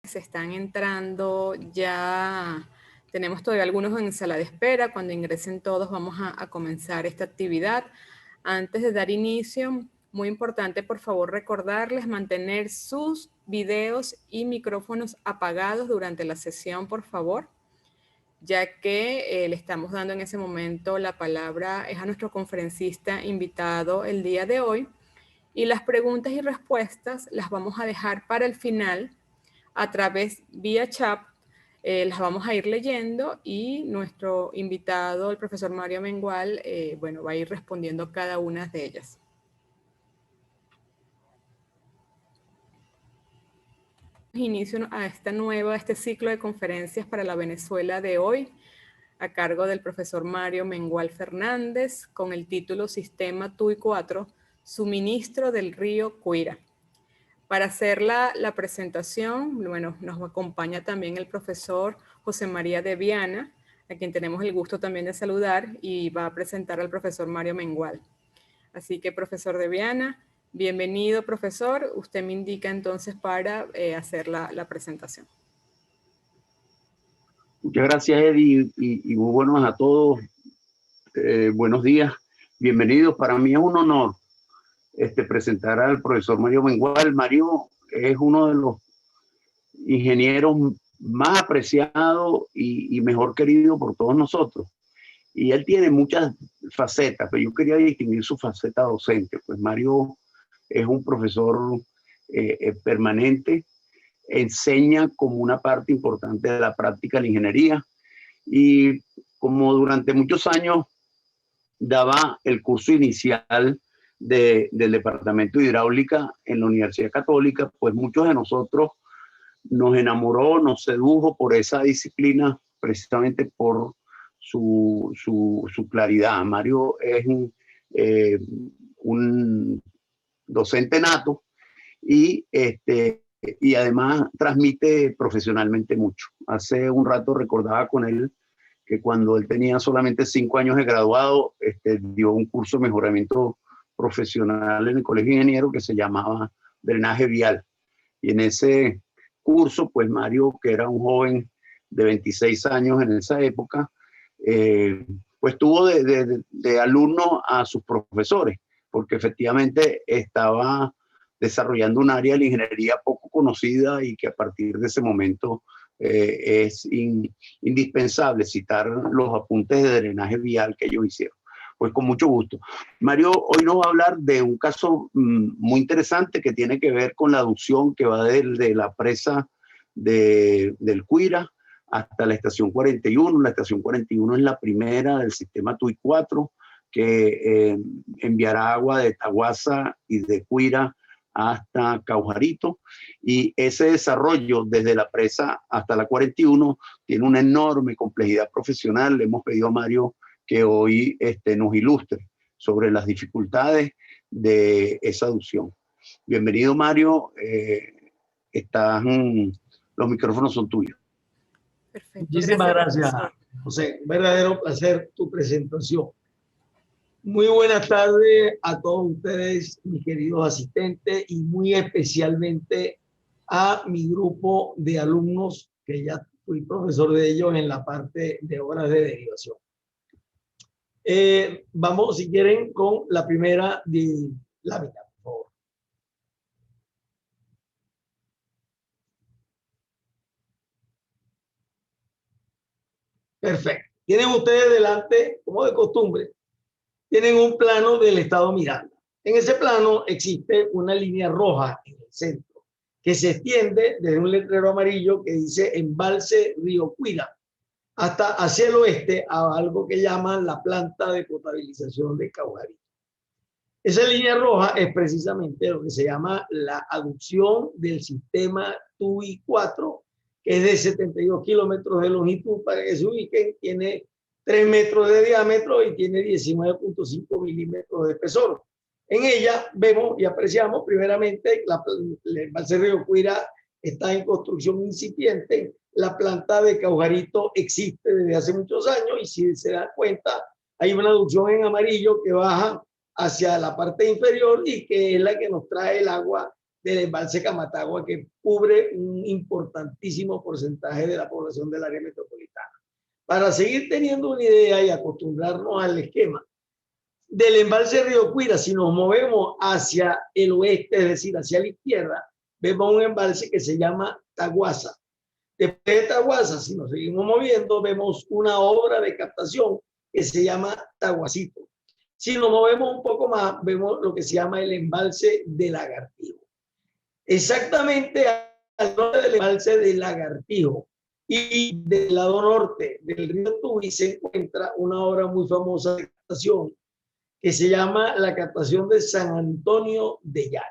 Se están entrando ya, tenemos todavía algunos en sala de espera. Cuando ingresen todos vamos a comenzar esta actividad. Antes de dar inicio, muy importante, por favor, recordarles mantener sus videos y micrófonos apagados durante la sesión, por favor, ya que le estamos dando en ese momento la palabra a nuestro conferencista invitado el día de hoy, y las preguntas y respuestas las vamos a dejar para el final a través vía chat. Las vamos a ir leyendo y nuestro invitado, el profesor Mario Mengual, bueno, va a ir respondiendo cada una de ellas. Inicio a este ciclo de conferencias para la Venezuela de hoy, a cargo del profesor Mario Mengual Fernández, con el título Sistema TUI 4, Suministro del río Cuira. Para hacer la presentación, bueno, nos acompaña también el profesor José María de Viana, a quien tenemos el gusto también de saludar, y va a presentar al profesor Mario Mengual. Así que, profesor de Viana, bienvenido, profesor. Usted me indica entonces para hacer la presentación. Muchas gracias, Eddie, y muy buenos a todos. Buenos días, bienvenidos. Para mí es un honor presentar al profesor Mario Mengual. Mario es uno de los ingenieros más apreciados y mejor querido por todos nosotros. Y él tiene muchas facetas, pero yo quería distinguir su faceta docente. Pues Mario es un profesor permanente, enseña como una parte importante de la práctica de la ingeniería, y como durante muchos años daba el curso inicial del Departamento de Hidráulica en la Universidad Católica, pues muchos de nosotros nos enamoró, nos sedujo por esa disciplina, precisamente por su claridad. Mario es un docente nato y además transmite profesionalmente mucho. Hace un rato recordaba con él que cuando él tenía solamente 5 años de graduado, dio un curso de mejoramiento profesional en el Colegio de Ingenieros que se llamaba Drenaje Vial. Y en ese curso, pues Mario, que era un joven de 26 años en esa época, pues tuvo de alumno a sus profesores, porque efectivamente estaba desarrollando un área de la ingeniería poco conocida y que a partir de ese momento es indispensable citar los apuntes de drenaje vial que ellos hicieron. Pues con mucho gusto. Mario hoy nos va a hablar de un caso muy interesante que tiene que ver con la aducción que va de la presa del Cuira hasta la estación 41. La estación 41 es la primera del sistema TUI 4 que enviará agua de Taguasa y de Cuira hasta Caujarito, y ese desarrollo desde la presa hasta la 41 tiene una enorme complejidad profesional. Le hemos pedido a Mario que hoy nos ilustre sobre las dificultades de esa aducción. Bienvenido, Mario. Los micrófonos son tuyos. Perfecto. Muchísimas gracias, José. Un verdadero placer tu presentación. Muy buenas tardes a todos ustedes, mis queridos asistentes, y muy especialmente a mi grupo de alumnos, que ya fui profesor de ellos en la parte de obras de derivación. Vamos, si quieren, con la primera lámina, por favor. Perfecto. Tienen ustedes delante, como de costumbre, tienen un plano del estado Miranda. En ese plano existe una línea roja en el centro que se extiende desde un letrero amarillo que dice Embalse Río Cuira hasta hacia el oeste a algo que llaman la planta de potabilización de Caujarito. Esa línea roja es precisamente lo que se llama la aducción del sistema TUI 4, que es de 72 kilómetros de longitud, para que se ubiquen. Tiene 3 metros de diámetro y tiene 19.5 milímetros de espesor. En ella vemos y apreciamos primeramente el embalse Río Cuira está en construcción incipiente. La planta de Caujarito existe desde hace muchos años, y si se dan cuenta hay una aducción en amarillo que baja hacia la parte inferior y que es la que nos trae el agua del embalse Camatagua, que cubre un importantísimo porcentaje de la población del área metropolitana. Para seguir teniendo una idea y acostumbrarnos al esquema del embalse Río Cuira, si nos movemos hacia el oeste, es decir, hacia la izquierda, vemos un embalse que se llama Taguasa. Después de Taguasa, si nos seguimos moviendo, vemos una obra de captación que se llama Taguacito. Si nos movemos un poco más, vemos lo que se llama el embalse de Lagartijo. Exactamente al norte del embalse de Lagartijo y del lado norte del río Tuy se encuentra una obra muy famosa de captación que se llama la captación de San Antonio de Yare.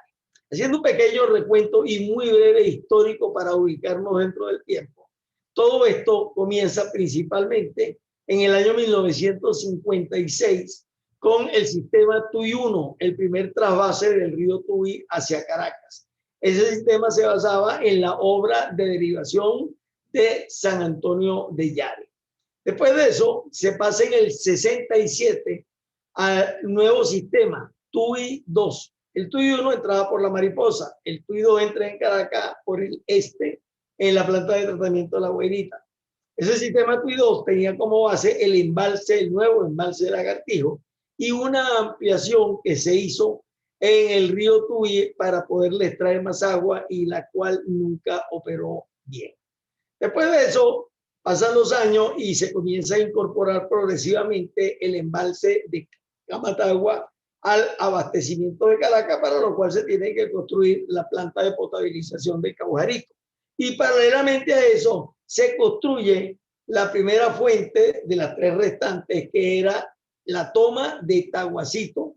Haciendo un pequeño recuento y muy breve histórico para ubicarnos dentro del tiempo. Todo esto comienza principalmente en el año 1956 con el sistema Tuy 1, el primer trasvase del río Tuy hacia Caracas. Ese sistema se basaba en la obra de derivación de San Antonio de Yare. Después de eso, se pasa en el 67 al nuevo sistema Tuy 2. El Tuy 1 entraba por la Mariposa, el Tuy 2 entra en Caracas por el este, en la planta de tratamiento de La Guairita. Ese sistema Tuy 2 tenía como base el embalse, el nuevo embalse de Lagartijo, y una ampliación que se hizo en el río Tuy para poderle extraer más agua y la cual nunca operó bien. Después de eso, pasan los años y se comienza a incorporar progresivamente el embalse de Camatagua al abastecimiento de Caracas, para lo cual se tiene que construir la planta de potabilización de Caujarito. Y paralelamente a eso se construye la primera fuente de las tres restantes, que era la toma de Taguacito,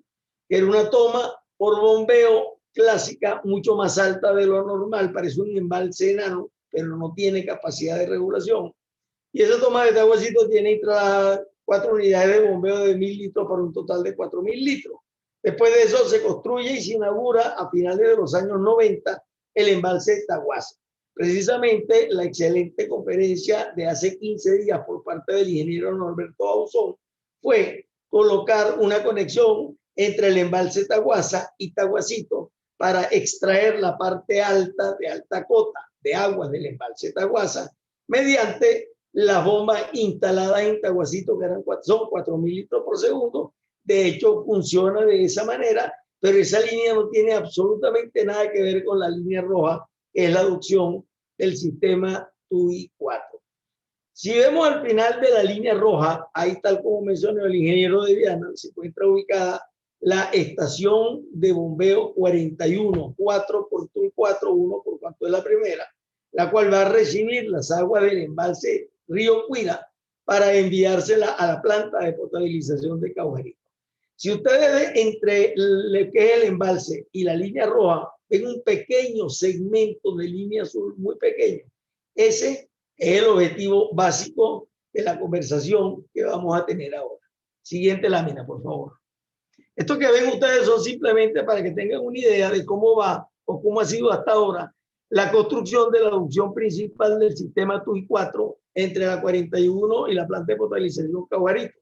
que era una toma por bombeo clásica mucho más alta de lo normal, parece un embalse enano, pero no tiene capacidad de regulación. Y esa toma de Taguacito tiene entrada 4 unidades de bombeo de 1.000 litros para un total de 4.000 litros. Después de eso se construye y se inaugura a finales de los años 90 el embalse Taguasa. Precisamente la excelente conferencia de hace 15 días por parte del ingeniero Norberto Ausón fue colocar una conexión entre el embalse Taguasa y Taguacito para extraer la parte alta de alta cota de aguas del embalse Taguasa mediante las bombas instaladas en Taguacito, que son 4.000 litros por segundo. De hecho, funciona de esa manera, pero esa línea no tiene absolutamente nada que ver con la línea roja, que es la aducción del sistema Tuy 4. Si vemos al final de la línea roja, ahí tal como mencionó el ingeniero de Viana, se encuentra ubicada la estación de bombeo 41, 4 por Tuy 4, 1 por cuanto es la primera, la cual va a recibir las aguas del embalse Río Cuira para enviársela a la planta de potabilización de Caujarito. Si ustedes entre lo que es el embalse y la línea roja ven un pequeño segmento de línea azul muy pequeño, ese es el objetivo básico de la conversación que vamos a tener ahora. Siguiente lámina, por favor. Esto que ven ustedes son simplemente para que tengan una idea de cómo va o cómo ha sido hasta ahora la construcción de la aducción principal del sistema Tuy 4 entre la 41 y la planta de potabilización Caujarito.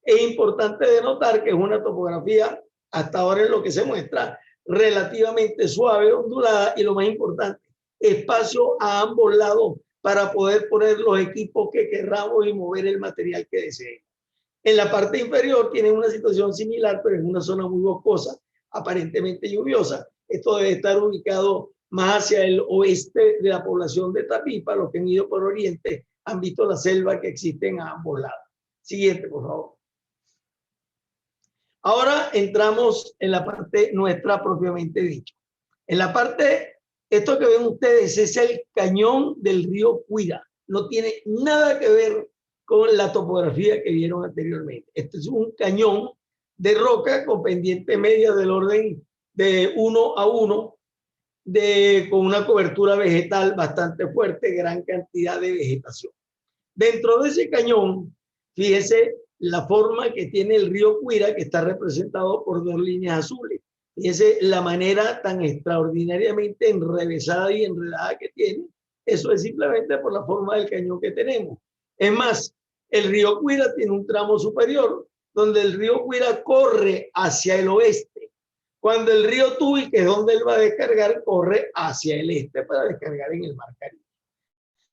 Es importante denotar que es una topografía, hasta ahora en lo que se muestra, relativamente suave, ondulada, y lo más importante, espacio a ambos lados para poder poner los equipos que querramos y mover el material que deseemos. En la parte inferior tienen una situación similar, pero en una zona muy boscosa, aparentemente lluviosa. Esto debe estar ubicado más hacia el oeste de la población de Tapipa. Los que han ido por oriente han visto la selva que existe a ambos lados. Siguiente, por favor. Ahora entramos en la parte nuestra propiamente dicha. En la parte, esto que ven ustedes es el cañón del río Cuira. No tiene nada que ver con la topografía que vieron anteriormente. Este es un cañón de roca con pendiente media del orden de 1 a 1, con una cobertura vegetal bastante fuerte, gran cantidad de vegetación. Dentro de ese cañón, fíjese la forma que tiene el río Cuira, que está representado por 2 líneas azules. Fíjese la manera tan extraordinariamente enrevesada y enredada que tiene. Eso es simplemente por la forma del cañón que tenemos. Es más, el río Cuira tiene un tramo superior donde el río Cuira corre hacia el oeste. cuando el río Tuy, que es donde él va a descargar, corre hacia el este para descargar en el Mar Caribe.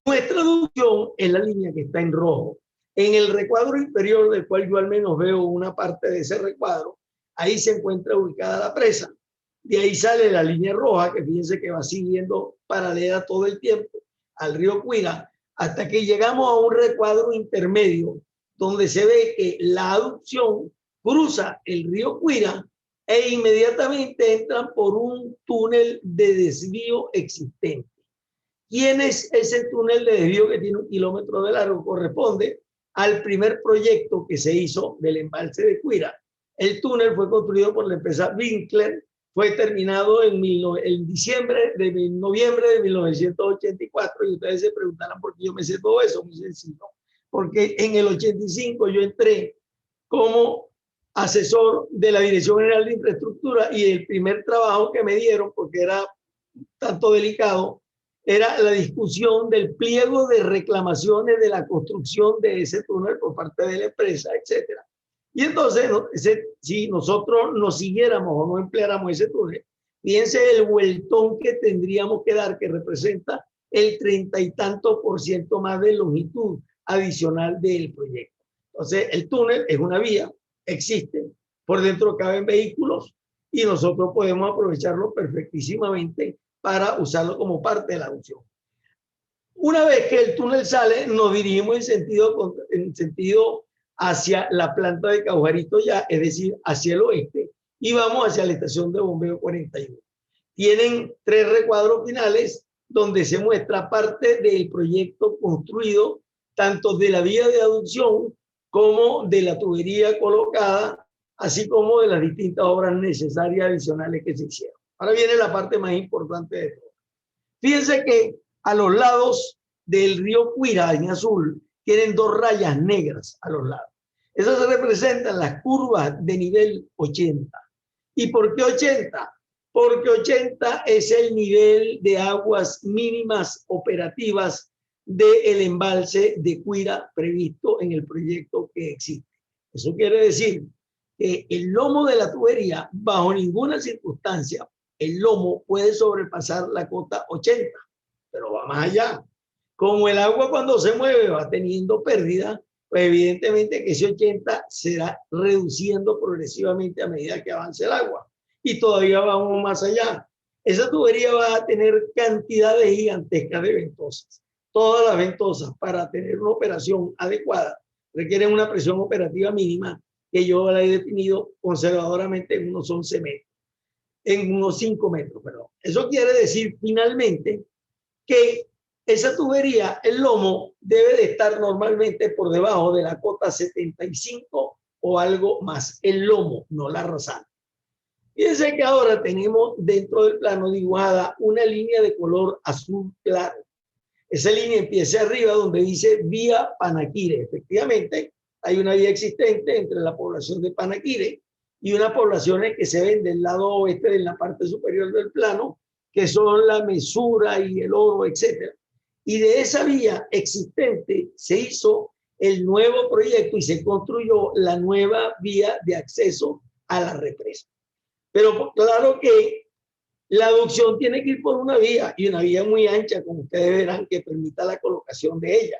Nuestra aducción es la línea que está en rojo. En el recuadro inferior, del cual yo al menos veo una parte de ese recuadro, ahí se encuentra ubicada la presa. De ahí sale la línea roja, que fíjense que va siguiendo paralela todo el tiempo al río Cuira, hasta que llegamos a un recuadro intermedio, donde se ve que la aducción cruza el río Cuira e inmediatamente entran por un túnel de desvío existente. ¿Quién es ese túnel de desvío que tiene 1 kilómetro de largo? Corresponde al primer proyecto que se hizo del embalse de Cuira. El túnel fue construido por la empresa Winkler, fue terminado en noviembre de 1984, y ustedes se preguntarán por qué yo me sé todo eso. Muy sencillo, porque en el 85 yo entré como asesor de la Dirección General de Infraestructura, y el primer trabajo que me dieron, porque era tanto delicado, era la discusión del pliego de reclamaciones de la construcción de ese túnel por parte de la empresa, etcétera. Y entonces, si nosotros nos siguiéramos o no empleáramos ese túnel, fíjense el vueltón que tendríamos que dar, que representa el 30 y tanto % más de longitud adicional del proyecto. Entonces, el túnel es una vía, existe, por dentro caben vehículos y nosotros podemos aprovecharlo perfectísimamente para usarlo como parte de la aducción. Una vez que el túnel sale, nos dirigimos en sentido hacia la planta de Caujarito ya, es decir, hacia el oeste, y vamos hacia la estación de bombeo 41. Tienen 3 recuadros finales donde se muestra parte del proyecto construido, tanto de la vía de aducción como de la tubería colocada, así como de las distintas obras necesarias adicionales que se hicieron. Ahora viene la parte más importante de todo. Fíjense que a los lados del río Cuira, en azul, tienen 2 rayas negras a los lados. Esas se representan las curvas de nivel 80. ¿Y por qué 80? Porque 80 es el nivel de aguas mínimas operativas del embalse de Cuira previsto en el proyecto que existe. Eso quiere decir que el lomo de la tubería, bajo ninguna circunstancia, el lomo puede sobrepasar la cota 80, pero va más allá. Como el agua cuando se mueve va teniendo pérdida, pues evidentemente que ese 80 será reduciendo progresivamente a medida que avance el agua. Y todavía vamos más allá. Esa tubería va a tener cantidades gigantescas de ventosas. Todas las ventosas, para tener una operación adecuada, requieren una presión operativa mínima, que yo la he definido conservadoramente en unos 11 metros. En unos 5 metros, perdón. Eso quiere decir finalmente que esa tubería, el lomo, debe de estar normalmente por debajo de la cota 75 o algo más. El lomo, no la rasante. Fíjense que ahora tenemos dentro del plano dibujada una línea de color azul claro. Esa línea empieza arriba donde dice vía Panaquire. Efectivamente, hay una vía existente entre la población de Panaquire y unas poblaciones que se ven del lado oeste, en la parte superior del plano, que son la Mesura y el Oro, etc. Y de esa vía existente se hizo el nuevo proyecto y se construyó la nueva vía de acceso a la represa. Pero claro que la aducción tiene que ir por una vía, y una vía muy ancha, como ustedes verán, que permita la colocación de ella.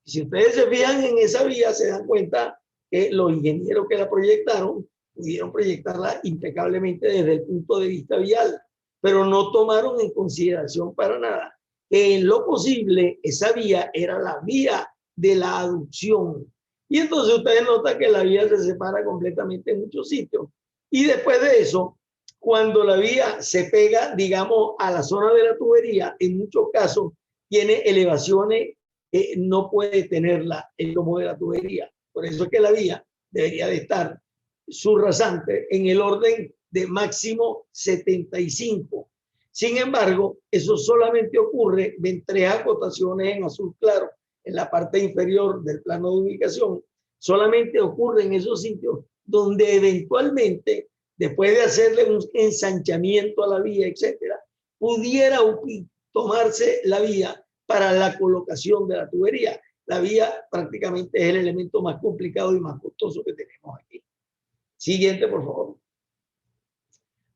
Y si ustedes se fijan en esa vía, se dan cuenta que los ingenieros que la proyectaron pudieron proyectarla impecablemente desde el punto de vista vial, pero no tomaron en consideración para nada que en lo posible esa vía era la vía de la aducción. Y entonces ustedes notan que la vía se separa completamente en muchos sitios. Y después de eso, cuando la vía se pega, digamos, a la zona de la tubería, en muchos casos tiene elevaciones que no puede tenerla el lomo de la tubería. Por eso es que la vía debería de estar subrasante en el orden de máximo 75. Sin embargo, eso solamente ocurre, ven 3 acotaciones en azul claro en la parte inferior del plano de ubicación, solamente ocurre en esos sitios donde eventualmente, después de hacerle un ensanchamiento a la vía, etcétera, pudiera tomarse la vía para la colocación de la tubería. La vía prácticamente es el elemento más complicado y más costoso que tenemos aquí. Siguiente, por favor.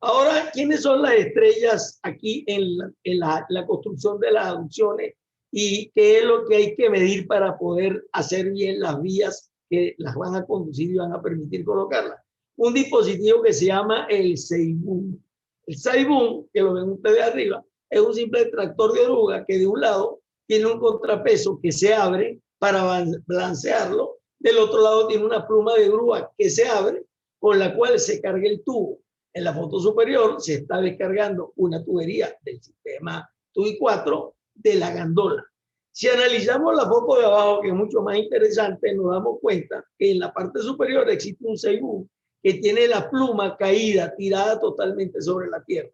Ahora, ¿quiénes son las estrellas aquí en la construcción de las aducciones y qué es lo que hay que medir para poder hacer bien las vías que las van a conducir y van a permitir colocarlas? Un dispositivo que se llama el Seibún. El Seibún, que lo ven ustedes arriba, es un simple tractor de oruga que de un lado tiene un contrapeso que se abre para balancearlo, del otro lado tiene una pluma de grúa que se abre con la cual se carga el tubo. En la foto superior se está descargando una tubería del sistema TUI 4 de la gandola. Si analizamos la foto de abajo, que es mucho más interesante, nos damos cuenta que en la parte superior existe un Seibún que tiene la pluma caída, tirada totalmente sobre la tierra.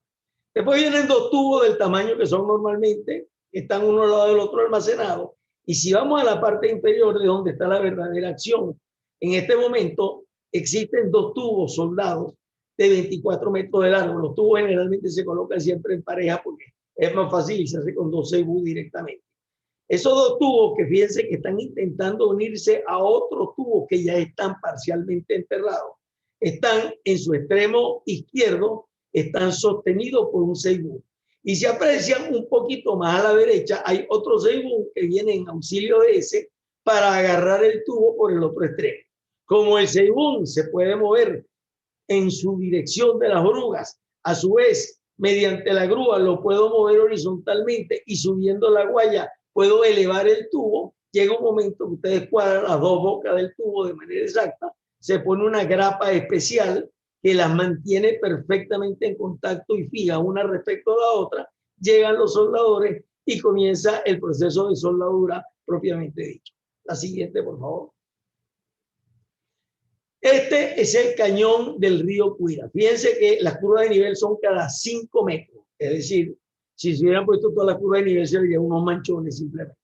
Después vienen dos tubos del tamaño que son normalmente, que están uno al lado del otro almacenados. Y si vamos a la parte inferior de donde está la verdadera acción, en este momento existen dos tubos soldados de 24 metros de largo. Los tubos generalmente se colocan siempre en pareja porque es más fácil y se hace con 2 Seibún directamente. Esos dos tubos que fíjense que están intentando unirse a otros tubos que ya están parcialmente enterrados, están en su extremo izquierdo, están sostenidos por un Seibún. Y si aprecian un poquito más a la derecha, hay otro Seibún que viene en auxilio de ese para agarrar el tubo por el otro extremo. Como el Seibún se puede mover en su dirección de las orugas, a su vez, mediante la grúa lo puedo mover horizontalmente y subiendo la guaya puedo elevar el tubo. Llega un momento que ustedes cuadran las dos bocas del tubo de manera exacta, se pone una grapa especial que las mantiene perfectamente en contacto y fija una respecto a la otra, llegan los soldadores y comienza el proceso de soldadura propiamente dicho. La siguiente, por favor. Este es el cañón del río Cuira. Fíjense que las curvas de nivel son cada 5 metros. Es decir, si se hubieran puesto todas las curvas de nivel, se verían unos manchones simplemente.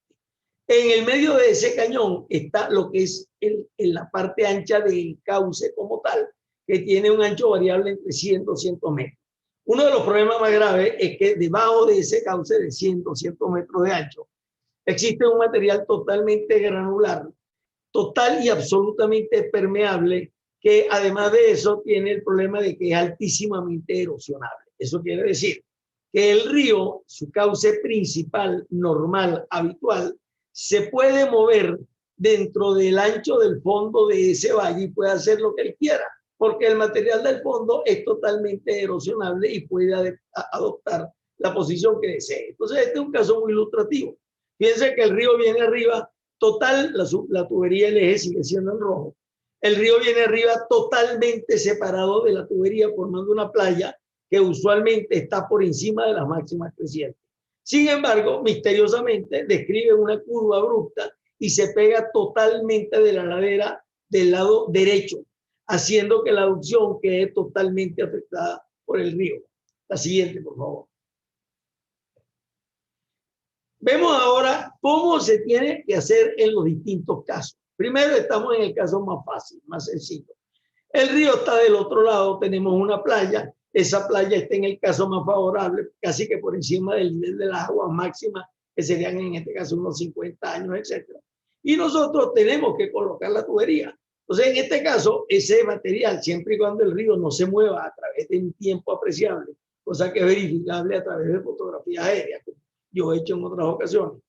En el medio de ese cañón está lo que es en la parte ancha del cauce como tal, que tiene un ancho variable entre 100 y 200 metros. Uno de los problemas más graves es que debajo de ese cauce de 100, 200 metros de ancho, existe un material totalmente granular, total y absolutamente permeable, que además de eso tiene el problema de que es altísimamente erosionable. Eso quiere decir que el río, su cauce principal, normal, habitual, se puede mover dentro del ancho del fondo de ese valle y puede hacer lo que él quiera, porque el material del fondo es totalmente erosionable y puede adoptar la posición que desee. Entonces, este es un caso muy ilustrativo. Fíjense que el río viene arriba, total, la tubería, el eje sigue siendo en rojo. El río viene arriba totalmente separado de la tubería, formando una playa que usualmente está por encima de las máximas crecientes. Sin embargo, misteriosamente describe una curva abrupta y se pega totalmente de la ladera del lado derecho, haciendo que la aducción quede totalmente afectada por el río. La siguiente, por favor. Vemos ahora cómo se tiene que hacer en los distintos casos. Primero estamos en el caso más fácil, más sencillo. El río está del otro lado, tenemos una playa. Esa playa está en el caso más favorable, casi que por encima del nivel de las aguas máximas, que serían en este caso unos 50 años, etc. Y nosotros tenemos que colocar la tubería. Entonces, en este caso, ese material, siempre y cuando el río no se mueva a través de un tiempo apreciable, cosa que es verificable a través de fotografías aéreas, como yo he hecho en otras ocasiones.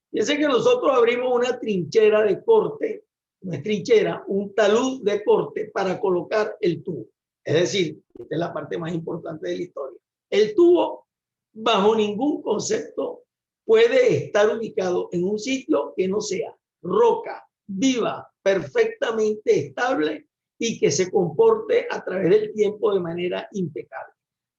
Fíjense que nosotros abrimos una trinchera de corte, una trinchera, un talud de corte para colocar el tubo. Es decir, esta es la parte más importante de la historia. El tubo, bajo ningún concepto, puede estar ubicado en un sitio que no sea roca, viva, perfectamente estable y que se comporte a través del tiempo de manera impecable.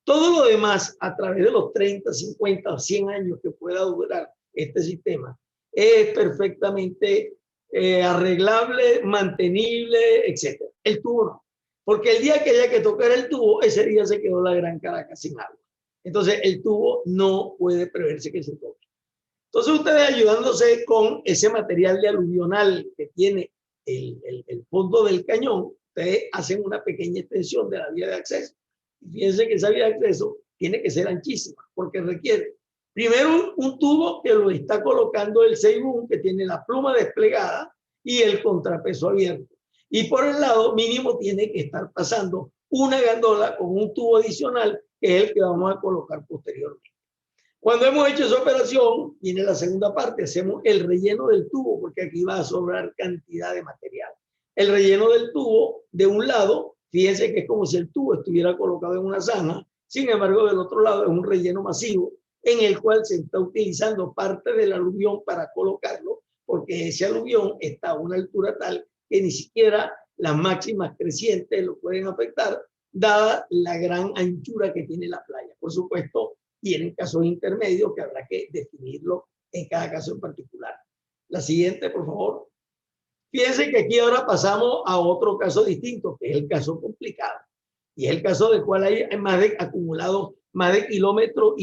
Todo lo demás, a través de los 30, 50 o 100 años que pueda durar este sistema, es perfectamente arreglable, mantenible, etc. El tubo no. Porque el día que haya que tocar el tubo, ese día se quedó la Gran Caracas sin agua. Entonces, el tubo no puede preverse que se toque. Entonces, ustedes ayudándose con ese material de aluvional que tiene el fondo del cañón, ustedes hacen una pequeña extensión de la vía de acceso. Y fíjense que esa vía de acceso tiene que ser anchísima, porque requiere primero un tubo que lo está colocando el Seibún, que tiene la pluma desplegada y el contrapeso abierto. Y por el lado mínimo tiene que estar pasando una gandola con un tubo adicional que es el que vamos a colocar posteriormente. Cuando hemos hecho esa operación, viene la segunda parte, hacemos el relleno del tubo, porque aquí va a sobrar cantidad de material. El relleno del tubo, de un lado, fíjense que es como si el tubo estuviera colocado en una zanja, sin embargo, del otro lado es un relleno masivo, en el cual se está utilizando parte del aluvión para colocarlo, porque ese aluvión está a una altura tal que ni siquiera las máximas crecientes lo pueden afectar, dada la gran anchura que tiene la playa. Por supuesto, tienen casos intermedios que habrá que definirlo en cada caso en particular. La siguiente, por favor. Fíjense que aquí ahora pasamos a otro caso distinto, que es el caso complicado. Y es el caso del cual hay acumulado más de 1,5 kilómetros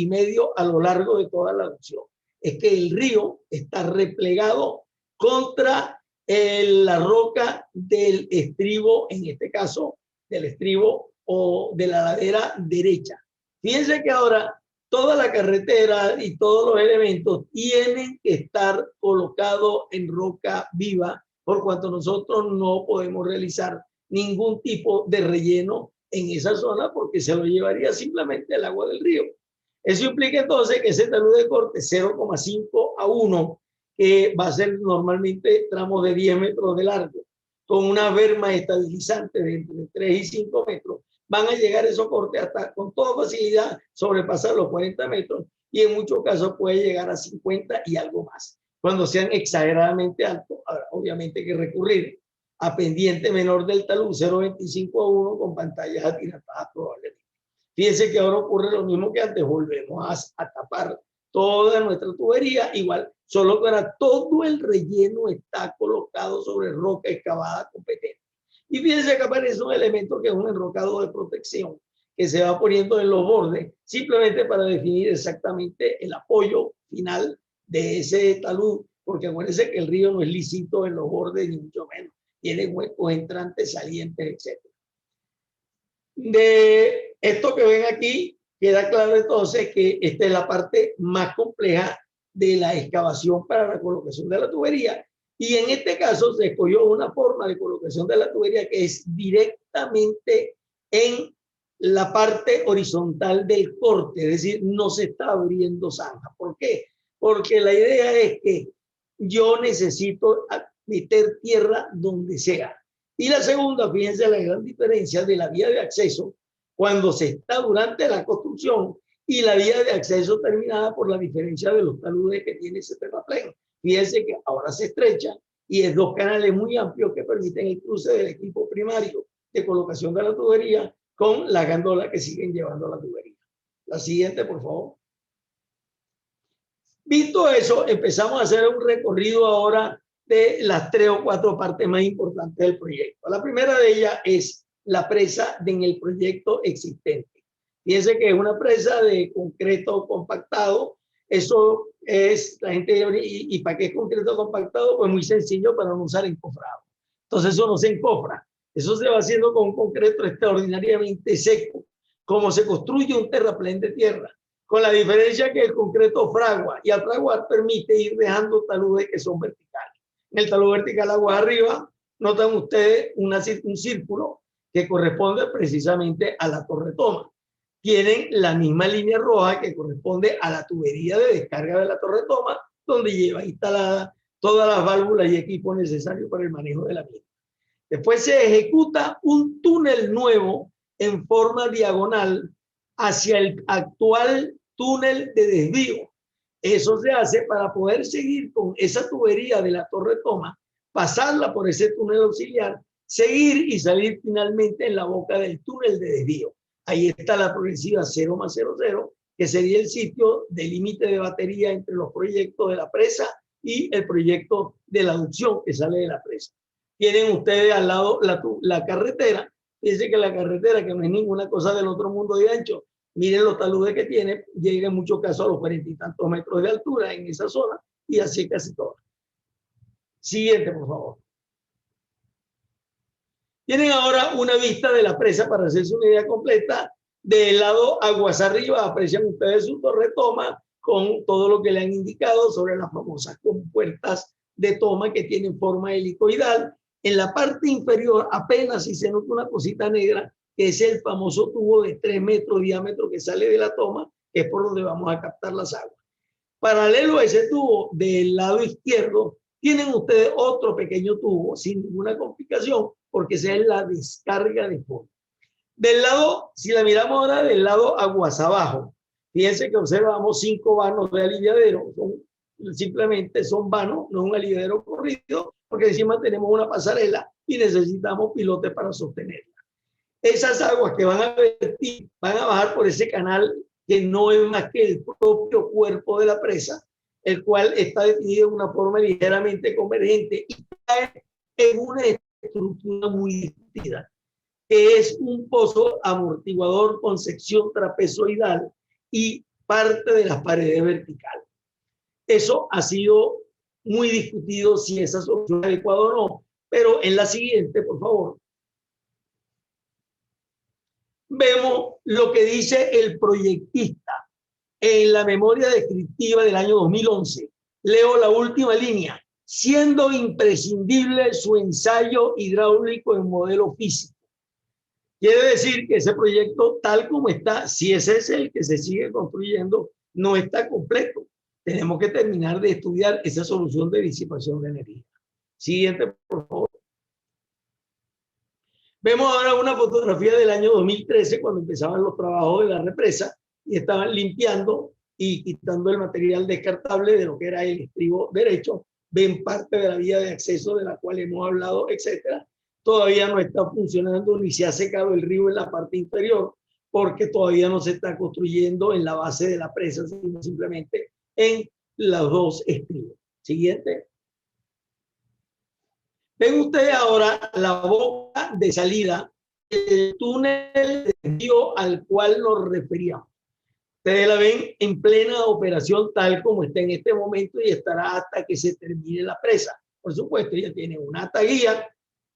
a lo largo de toda la adopción. Es que el río está replegado contra la roca del estribo, en este caso, del estribo o de la ladera derecha. Fíjense que ahora toda la carretera y todos los elementos tienen que estar colocados en roca viva, por cuanto nosotros no podemos realizar ningún tipo de relleno en esa zona porque se lo llevaría simplemente el agua del río. Eso implica entonces que ese talud de corte 0,5 a 1, que va a ser normalmente tramos de 10 metros de largo, con una berma estabilizante de entre 3 y 5 metros, van a llegar esos cortes hasta con toda facilidad sobrepasar los 40 metros y en muchos casos puede llegar a 50 y algo más. Cuando sean exageradamente altos, habrá obviamente que recurrir a pendiente menor del talud 0,25 a 1 con pantallas atiratadas probablemente. Fíjense que ahora ocurre lo mismo que antes, volvemos a tapar toda nuestra tubería igual, solo que ahora todo el relleno está colocado sobre roca excavada competente. Y fíjense que aparece un elemento que es un enrocado de protección que se va poniendo en los bordes simplemente para definir exactamente el apoyo final de ese talud, porque acuérdense que el río no es lisito en los bordes ni mucho menos, tiene huecos entrantes, salientes, etc. De esto que ven aquí queda claro entonces que esta es la parte más compleja de la excavación para la colocación de la tubería. Y en este caso se escogió una forma de colocación de la tubería que es directamente en la parte horizontal del corte, es decir, no se está abriendo zanja. ¿Por qué? Porque la idea es que yo necesito meter tierra donde sea. Y la segunda, fíjense la gran diferencia de la vía de acceso cuando se está durante la construcción y la vía de acceso terminada por la diferencia de los taludes que tiene ese terraplén. Fíjense que ahora se estrecha y es 2 canales muy amplios que permiten el cruce del equipo primario de colocación de la tubería con las gandolas que siguen llevando la tubería. La siguiente, por favor. Visto eso, empezamos a hacer un recorrido ahora de las 3 o 4 partes más importantes del proyecto. La primera de ellas es la presa en el proyecto existente. Fíjense que es una presa de concreto compactado. Eso es, la gente, ¿y para qué es concreto compactado? Pues muy sencillo, para no usar encofrado. Entonces eso no se encofra. Eso se va haciendo con un concreto extraordinariamente seco, como se construye un terraplén de tierra, con la diferencia que el concreto fragua, y al fraguar permite ir dejando taludes que son verticales. En el talud vertical agua arriba, notan ustedes un círculo que corresponde precisamente a la torre toma. Tienen la misma línea roja que corresponde a la tubería de descarga de la torre toma, donde lleva instalada todas las válvulas y equipos necesarios para el manejo de la misma. Después se ejecuta un túnel nuevo en forma diagonal hacia el actual túnel de desvío. Eso se hace para poder seguir con esa tubería de la torre toma, pasarla por ese túnel auxiliar, seguir y salir finalmente en la boca del túnel de desvío. Ahí está la progresiva 0+00, que sería el sitio de límite de batería entre los proyectos de la presa y el proyecto de la aducción que sale de la presa. Tienen ustedes al lado la carretera. Fíjense que la carretera, que no es ninguna cosa del otro mundo de ancho, miren los taludes que tiene, llega en muchos casos a los 40 y tantos metros de altura en esa zona, y así casi todo. Siguiente, por favor. Tienen ahora una vista de la presa para hacerse una idea completa. Del lado aguas arriba aprecian ustedes su torre toma con todo lo que le han indicado sobre las famosas compuertas de toma que tienen forma helicoidal. En la parte inferior apenas si se nota una cosita negra que es el famoso tubo de 3 metros de diámetro que sale de la toma, que es por donde vamos a captar las aguas. Paralelo a ese tubo del lado izquierdo, tienen ustedes otro pequeño tubo sin ninguna complicación, porque esa es la descarga de fondo. Del lado, si la miramos ahora del lado aguas abajo, fíjense que observamos 5 vanos de aliviadero. Simplemente son vanos, no un aliviadero corrido, porque encima tenemos una pasarela y necesitamos pilotes para sostenerla. Esas aguas que van a vertir van a bajar por ese canal que no es más que el propio cuerpo de la presa, el cual está definido de una forma ligeramente convergente y cae en una estructura muy distinta, que es un pozo amortiguador con sección trapezoidal y parte de las paredes verticales. Eso ha sido muy discutido si esa solución es adecuada o no, pero en la siguiente, por favor, vemos lo que dice el proyectista en la memoria descriptiva del año 2011. Leo la última línea. Siendo imprescindible su ensayo hidráulico en modelo físico. Quiere decir que ese proyecto, tal como está, si ese es el que se sigue construyendo, no está completo. Tenemos que terminar de estudiar esa solución de disipación de energía. Siguiente, por favor. Vemos ahora una fotografía del año 2013, cuando empezaban los trabajos de la represa y estaban limpiando y quitando el material descartable de lo que era el estribo derecho. Ven parte de la vía de acceso de la cual hemos hablado, etcétera. Todavía no está funcionando ni se ha secado el río en la parte inferior, porque todavía no se está construyendo en la base de la presa, sino simplemente en los dos estribos. Siguiente. Ven ustedes ahora la boca de salida del túnel de desvío al cual nos referíamos. Ustedes la ven en plena operación tal como está en este momento y estará hasta que se termine la presa. Por supuesto, ella tiene una ataguía,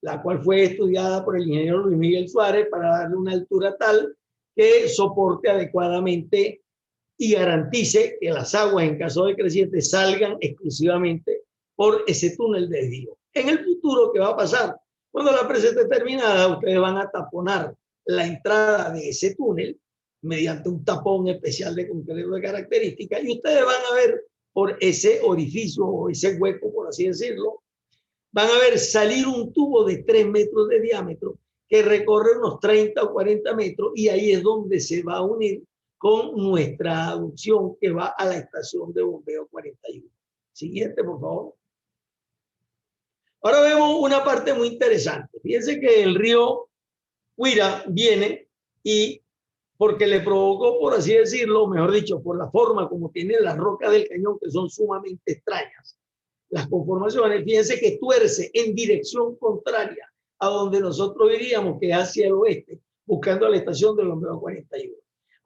la cual fue estudiada por el ingeniero Luis Miguel Suárez para darle una altura tal que soporte adecuadamente y garantice que las aguas en caso de creciente salgan exclusivamente por ese túnel de desvío. En el futuro, ¿qué va a pasar? Cuando la presa esté terminada, ustedes van a taponar la entrada de ese túnel mediante un tapón especial de concreto de características y ustedes van a ver por ese orificio o ese hueco, por así decirlo, van a ver salir un tubo de 3 metros de diámetro que recorre unos 30 o 40 metros y ahí es donde se va a unir con nuestra aducción que va a la estación de bombeo 41. Siguiente, por favor. Ahora vemos una parte muy interesante. Fíjense que el río Huira viene y porque le provocó, por así decirlo, mejor dicho, por la forma como tiene las rocas del cañón, que son sumamente extrañas, las conformaciones, fíjense que tuerce en dirección contraria a donde nosotros iríamos, que es hacia el oeste, buscando la estación del bombeo 41.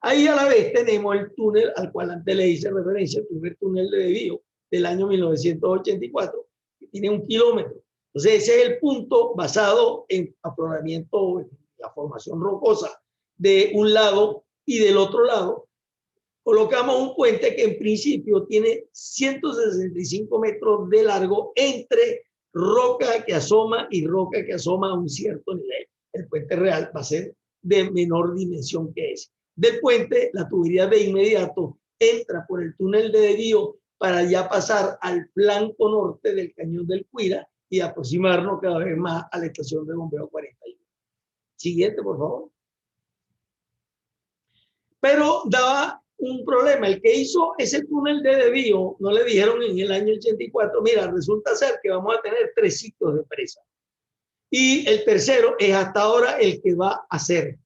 Ahí a la vez tenemos el túnel al cual antes le hice referencia, el primer túnel de desvío del año 1984, que tiene 1 kilómetro. Entonces ese es el punto basado en afloramiento, la formación rocosa de un lado y del otro lado. Colocamos un puente que en principio tiene 165 metros de largo entre roca que asoma y roca que asoma a un cierto nivel. El puente real va a ser de menor dimensión que ese. Del puente, la tubería de inmediato entra por el túnel de desvío para ya pasar al flanco norte del cañón del Cuira y aproximarnos cada vez más a la estación de bombeo 41. Siguiente, por favor. Pero daba un problema. El que hizo ese túnel de desvío, no le dijeron en el año 84, mira, resulta ser que vamos a tener 3 sitios de presa. Y el tercero es hasta ahora el que va a hacer.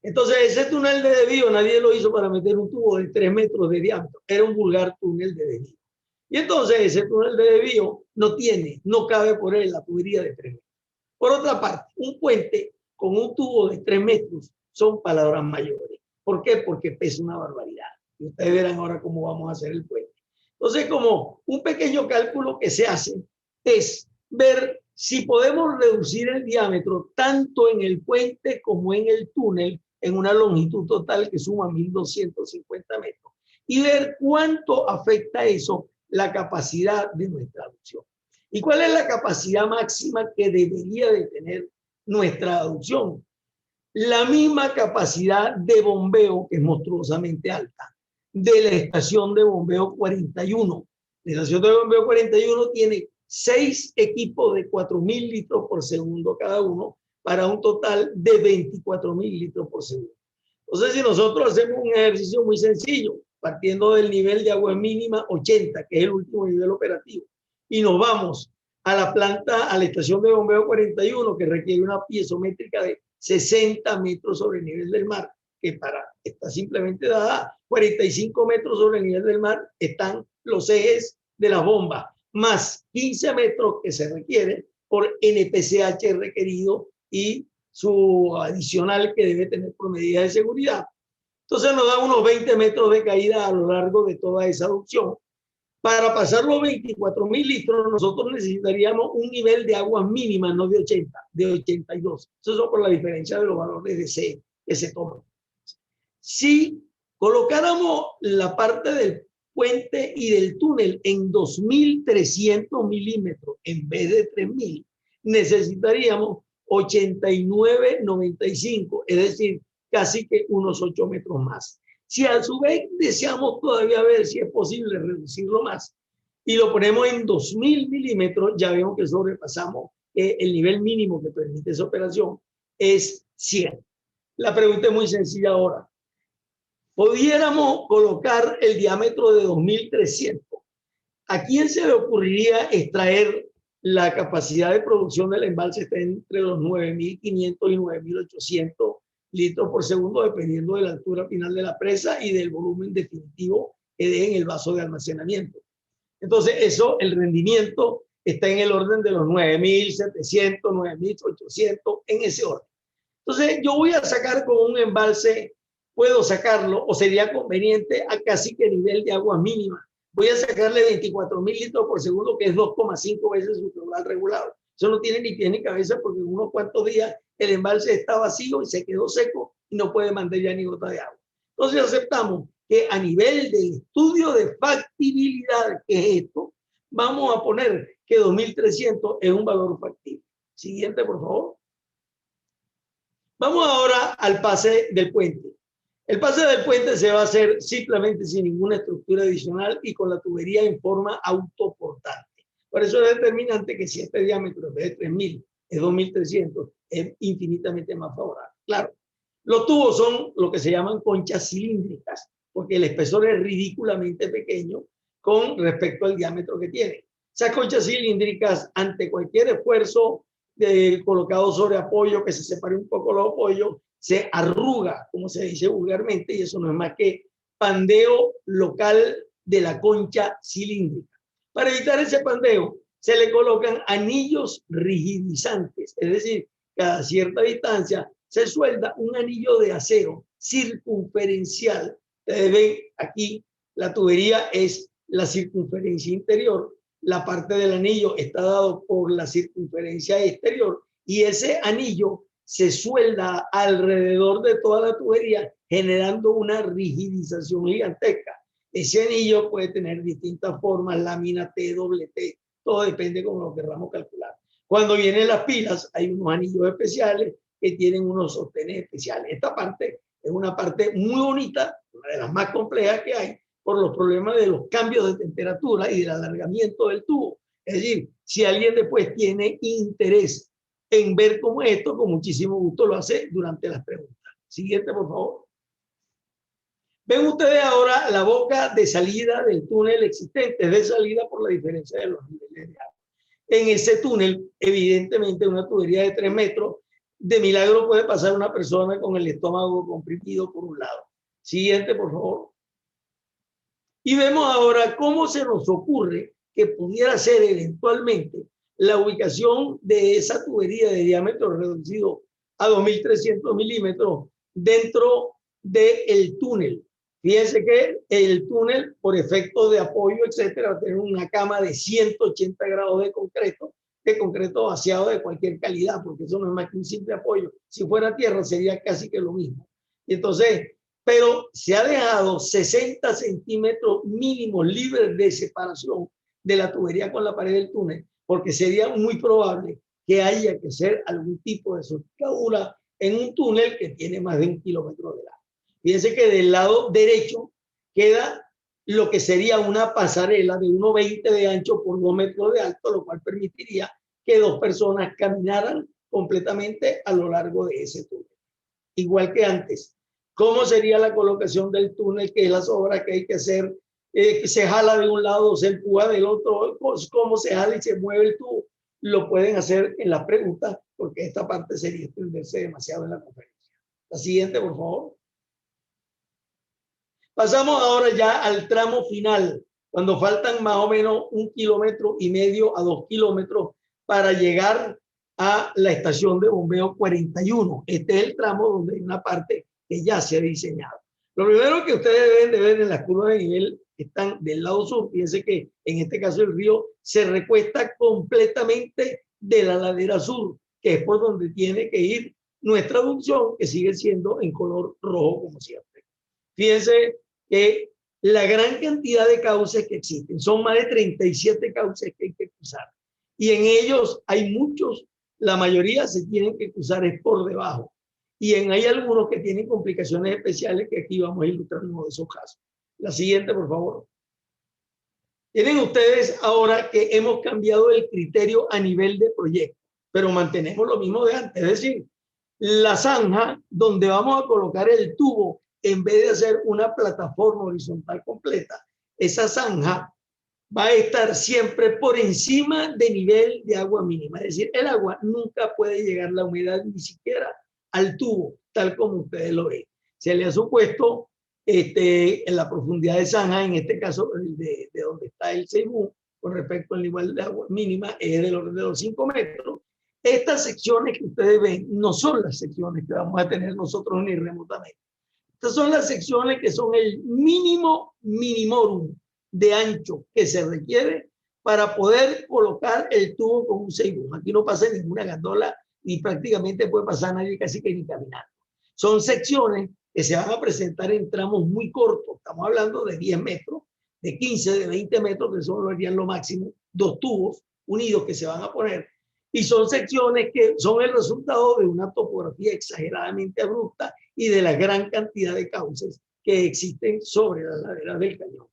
Entonces, ese túnel de desvío nadie lo hizo para meter un tubo de 3 metros de diámetro. Era un vulgar túnel de desvío. Y entonces ese túnel de desvío no cabe por él la tubería de 3 metros. Por otra parte, un puente con un tubo de 3 metros son palabras mayores. ¿Por qué? Porque pesa una barbaridad. Y ustedes verán ahora cómo vamos a hacer el puente. Entonces, como un pequeño cálculo que se hace es ver si podemos reducir el diámetro tanto en el puente como en el túnel en una longitud total que suma 1.250 metros y ver cuánto afecta eso la capacidad de nuestra aducción. ¿Y cuál es la capacidad máxima que debería de tener nuestra aducción? la misma capacidad de bombeo, que es monstruosamente alta, de la estación de bombeo 41. La estación de bombeo 41 tiene 6 equipos de 4.000 litros por segundo cada uno, para un total de 24.000 litros por segundo. Entonces, si nosotros hacemos un ejercicio muy sencillo, partiendo del nivel de agua mínima 80, que es el último nivel operativo, y nos vamos a la planta, a la estación de bombeo 41, que requiere una piezométrica de 60 metros sobre el nivel del mar, que está simplemente dada 45 metros sobre el nivel del mar, están los ejes de la bomba, más 15 metros que se requiere por NPCH requerido y su adicional que debe tener por medidas de seguridad. Entonces nos da unos 20 metros de caída a lo largo de toda esa aducción. Para pasar los 24.000 litros, nosotros necesitaríamos un nivel de agua mínima, no de 80, de 82. Eso es por la diferencia de los valores de C que se toman. Si colocáramos la parte del puente y del túnel en 2.300 milímetros en vez de 3.000, necesitaríamos 89,95, es decir, casi que unos 8 metros más. Si a su vez deseamos todavía ver si es posible reducirlo más y lo ponemos en 2.000 milímetros, ya vemos que sobrepasamos el nivel mínimo que permite esa operación, es 100. La pregunta es muy sencilla ahora. Pudiéramos colocar el diámetro de 2.300. ¿A quién se le ocurriría extraer la capacidad de producción del embalse? Está entre los 9.500 y 9.800 litros por segundo, dependiendo de la altura final de la presa y del volumen definitivo que dé en el vaso de almacenamiento. Entonces, eso, el rendimiento está en el orden de los 9.700, 9.800, en ese orden. Entonces, yo voy a sacar con un embalse, puedo sacarlo, o sería conveniente, a casi que nivel de agua mínima. Voy a sacarle 24.000 litros por segundo, que es 2,5 veces su caudal regulado. Eso no tiene ni pie ni cabeza, porque en unos cuantos días el embalse está vacío y se quedó seco y no puede mandar ya ni gota de agua. Entonces aceptamos que a nivel del estudio de factibilidad, que es esto, vamos a poner que 2.300 es un valor factible. Siguiente, por favor. Vamos ahora al pase del puente. El pase del puente se va a hacer simplemente sin ninguna estructura adicional y con la tubería en forma autoportante. Por eso es determinante que si este diámetro en vez de 3.000 es 2.300, es infinitamente más favorable. Claro, los tubos son lo que se llaman conchas cilíndricas, porque el espesor es ridículamente pequeño con respecto al diámetro que tiene. Esas conchas cilíndricas, ante cualquier esfuerzo colocado sobre apoyo, que se separe un poco los apoyos, se arruga, como se dice vulgarmente, y eso no es más que pandeo local de la concha cilíndrica. Para evitar ese pandeo, se le colocan anillos rigidizantes, es decir, cada cierta distancia se suelda un anillo de acero circunferencial. Ustedes ven aquí, la tubería es la circunferencia interior, la parte del anillo está dado por la circunferencia exterior y ese anillo se suelda alrededor de toda la tubería, generando una rigidización gigantesca. Ese anillo puede tener distintas formas, lámina T, doble T, todo depende como lo queramos calcular. Cuando vienen las pilas, hay unos anillos especiales que tienen unos sostenes especiales. Esta parte es una parte muy bonita, una de las más complejas que hay, por los problemas de los cambios de temperatura y del alargamiento del tubo. Es decir, si alguien después tiene interés en ver cómo esto, con muchísimo gusto lo hace durante las preguntas. Siguiente, por favor. Ven ustedes ahora la boca de salida del túnel existente, es de salida por la diferencia de los niveles de agua. En ese túnel, evidentemente, una tubería de 3 metros, de milagro puede pasar una persona con el estómago comprimido por un lado. Siguiente, por favor. Y vemos ahora cómo se nos ocurre que pudiera ser eventualmente la ubicación de esa tubería de diámetro reducido a 2.300 milímetros dentro del túnel. Fíjense que el túnel, por efecto de apoyo, etcétera, va a tener una cama de 180 grados de concreto vaciado de cualquier calidad, porque eso no es más que un simple apoyo. Si fuera tierra sería casi que lo mismo. Y entonces, pero se ha dejado 60 centímetros mínimos libres de separación de la tubería con la pared del túnel, porque sería muy probable que haya que hacer algún tipo de soltadura en un túnel que tiene más de 1 kilómetro de largo. Fíjense que del lado derecho queda lo que sería una pasarela de 1,20 de ancho por 2 metros de alto, lo cual permitiría que 2 personas caminaran completamente a lo largo de ese túnel. Igual que antes. ¿Cómo sería la colocación del túnel? ¿Qué es las obras que hay que hacer? Se jala de un lado, se empuja del otro, cómo se jala y se mueve el tubo. Lo pueden hacer en las preguntas, porque esta parte sería extenderse demasiado en la conferencia. La siguiente, por favor. Pasamos ahora ya al tramo final, cuando faltan más o menos 1,5 kilómetros a 2 kilómetros para llegar a la estación de bombeo 41. Este es el tramo donde hay una parte que ya se ha diseñado. Lo primero que ustedes deben de ver en las curvas de nivel que están del lado sur, fíjense que en este caso el río se recuesta completamente de la ladera sur, que es por donde tiene que ir nuestra aducción, que sigue siendo en color rojo como siempre. Fíjense que la gran cantidad de cauces que existen, son más de 37 cauces que hay que cruzar, y en ellos hay muchos, la mayoría se tienen que cruzar es por debajo, y hay algunos que tienen complicaciones especiales que aquí vamos a ilustrar uno de esos casos. La siguiente, por favor. Tienen ustedes ahora que hemos cambiado el criterio a nivel de proyecto, pero mantenemos lo mismo de antes, es decir, la zanja donde vamos a colocar el tubo, en vez de hacer una plataforma horizontal completa, esa zanja va a estar siempre por encima del nivel de agua mínima. Es decir, el agua nunca puede llegar la humedad ni siquiera al tubo, tal como ustedes lo ven. Se le ha supuesto en la profundidad de zanja, en este caso de donde está el Ceibú, con respecto al nivel de agua mínima, es del orden de los 5 metros. Estas secciones que ustedes ven no son las secciones que vamos a tener nosotros ni remotamente. Estas son las secciones que son el mínimo minimorum de ancho que se requiere para poder colocar el tubo con un Ceibú. Aquí no pasa ninguna gandola ni prácticamente puede pasar nadie casi que ni caminando. Son secciones que se van a presentar en tramos muy cortos. Estamos hablando de 10 metros, de 15, de 20 metros, que son lo máximo, 2 tubos unidos que se van a poner. Y son secciones que son el resultado de una topografía exageradamente abrupta y de la gran cantidad de cauces que existen sobre las laderas del cañón.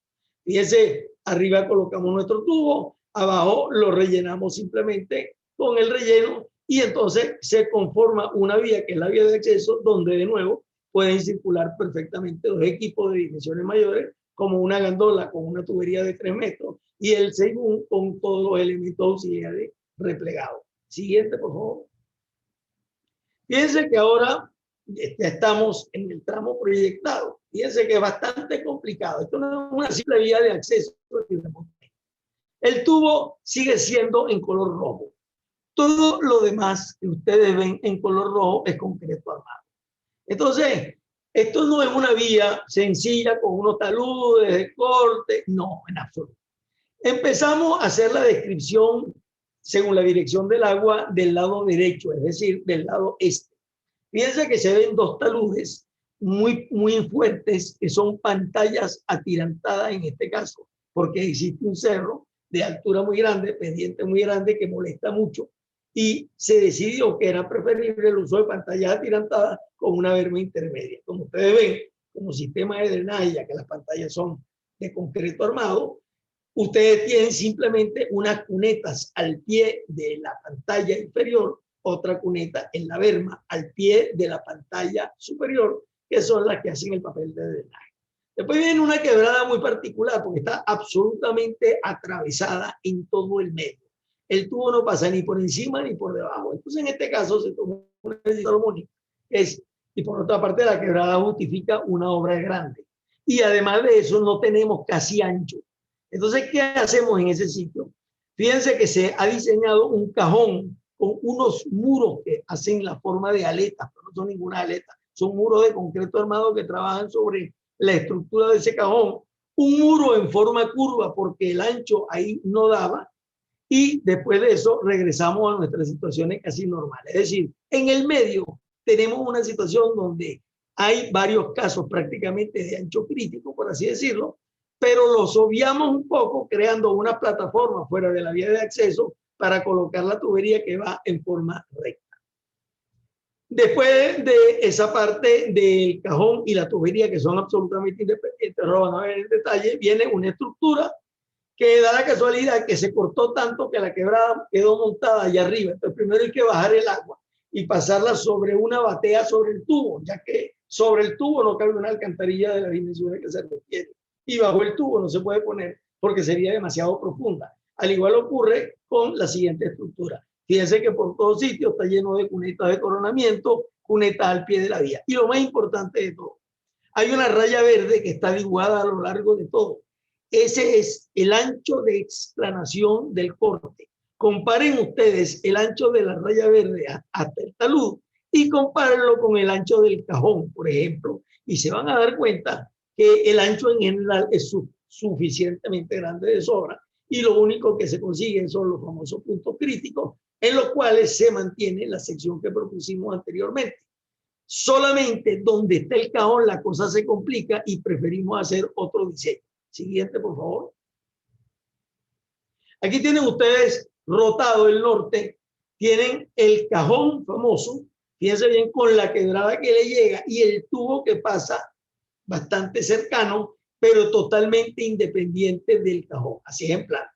Fíjense, arriba colocamos nuestro tubo, abajo lo rellenamos simplemente con el relleno y entonces se conforma una vía que es la vía de acceso donde de nuevo pueden circular perfectamente los equipos de dimensiones mayores como una gandola con una tubería de 3 metros y el Ceibú con todos los elementos auxiliares replegados. Siguiente, por favor. Fíjense que ahora ya estamos en el tramo proyectado. Fíjense que es bastante complicado. Esto no es una simple vía de acceso. El tubo sigue siendo en color rojo. Todo lo demás que ustedes ven en color rojo es concreto armado. Entonces, esto no es una vía sencilla con unos taludes de corte. No, en absoluto. Empezamos a hacer la descripción según la dirección del agua del lado derecho, es decir, del lado este. Fíjense que se ven 2 taludes muy fuertes que son pantallas atirantadas en este caso, porque existe un cerro de altura muy grande, pendiente muy grande que molesta mucho y se decidió que era preferible el uso de pantallas atirantadas con una berma intermedia. Como ustedes ven, como sistema de drenaje, ya que las pantallas son de concreto armado, ustedes tienen simplemente unas cunetas al pie de la pantalla inferior, otra cuneta en la berma al pie de la pantalla superior, que son las que hacen el papel de drenaje. Después viene una quebrada muy particular porque está absolutamente atravesada en todo el medio. El tubo no pasa ni por encima ni por debajo. Entonces, en este caso, se tomó una decisión salomónica. Y por otra parte, la quebrada justifica una obra grande. Y además de eso, no tenemos casi ancho. Entonces, ¿qué hacemos en ese sitio? Fíjense que se ha diseñado un cajón con unos muros que hacen la forma de aletas, pero no son ninguna aleta. Son muros de concreto armado que trabajan sobre la estructura de ese cajón. Un muro en forma curva porque el ancho ahí no daba. Y después de eso regresamos a nuestras situaciones casi normales. Es decir, en el medio tenemos una situación donde hay varios casos prácticamente de ancho crítico, por así decirlo, pero los obviamos un poco creando una plataforma fuera de la vía de acceso para colocar la tubería que va en forma recta. Después de esa parte del cajón y la tubería, que son absolutamente independientes, lo van a ver en detalle, viene una estructura que da la casualidad que se cortó tanto que la quebrada quedó montada allá arriba. Entonces primero hay que bajar el agua y pasarla sobre una batea sobre el tubo, ya que sobre el tubo no cabe una alcantarilla de las dimensiones que se requiere. Y bajo el tubo no se puede poner porque sería demasiado profunda. Al igual ocurre con la siguiente estructura. Fíjense que por todos sitios está lleno de cunetas de coronamiento, cunetas al pie de la vía. Y lo más importante de todo, hay una raya verde que está dibujada a lo largo de todo. Ese es el ancho de explanación del corte. Comparen ustedes el ancho de la raya verde hasta el talud y compárenlo con el ancho del cajón, por ejemplo, y se van a dar cuenta que el ancho en general es suficientemente grande de sobra y lo único que se consiguen son los famosos puntos críticos en los cuales se mantiene la sección que propusimos anteriormente. Solamente donde está el cajón la cosa se complica y preferimos hacer otro diseño. Siguiente, por favor. Aquí tienen ustedes rotado el norte, tienen el cajón famoso, fíjense bien con la quebrada que le llega y el tubo que pasa bastante cercano, pero totalmente independiente del cajón. Así es en plano.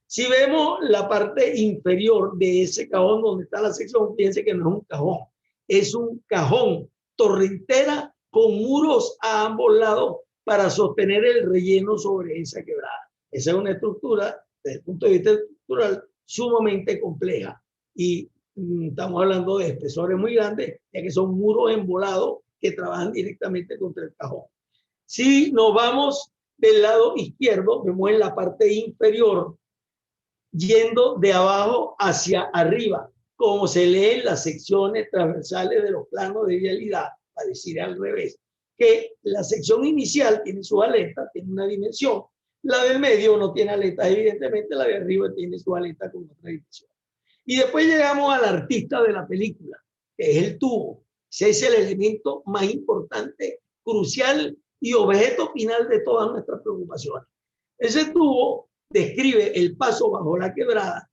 Si vemos la parte inferior de ese cajón donde está la sección, fíjense que no es un cajón, es un cajón torrentera con muros a ambos lados para sostener el relleno sobre esa quebrada. Esa es una estructura, desde el punto de vista estructural, sumamente compleja. Y estamos hablando de espesores muy grandes, ya que son muros embolados que trabajan directamente contra el cajón. Si nos vamos del lado izquierdo, vemos en la parte inferior, yendo de abajo hacia arriba, como se lee en las secciones transversales de los planos de vialidad, para decir al revés, que la sección inicial tiene su aleta, tiene una dimensión, la del medio no tiene aleta, evidentemente la de arriba tiene su aleta con otra dimensión. Y después llegamos al artista de la película, que es el tubo. Ese es el elemento más importante, crucial y objeto final de todas nuestras preocupaciones. Ese tubo describe el paso bajo la quebrada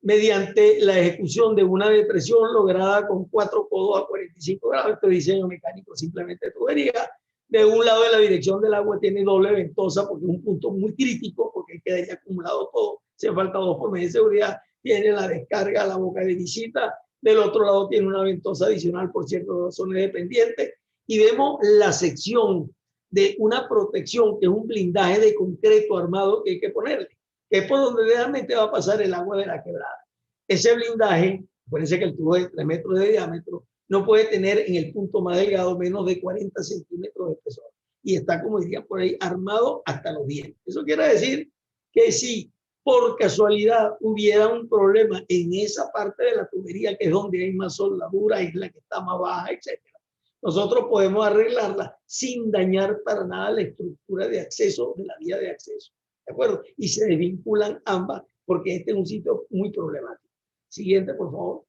mediante la ejecución de una depresión lograda con 4 codos a 45 grados. Este diseño mecánico simplemente tubería. De un lado de la dirección del agua tiene doble ventosa porque es un punto muy crítico, porque quedaría acumulado todo. Se falta 2 por medio de seguridad. Tiene la descarga, la boca de visita. Del otro lado tiene una ventosa adicional por ciertas razones dependientes. Y vemos la sección de una protección que es un blindaje de concreto armado que hay que ponerle, que es por donde realmente va a pasar el agua de la quebrada. Ese blindaje, acuérdense que el tubo de 3 metros de diámetro no puede tener en el punto más delgado menos de 40 centímetros de espesor y está, como diría por ahí, armado hasta los dientes. Eso quiere decir que si por casualidad hubiera un problema en esa parte de la tubería, que es donde hay más soldadura, es la que está más baja, etc., nosotros podemos arreglarla sin dañar para nada la estructura de acceso de la vía de acceso. ¿De acuerdo? Y se desvinculan ambas porque este es un sitio muy problemático. Siguiente, por favor.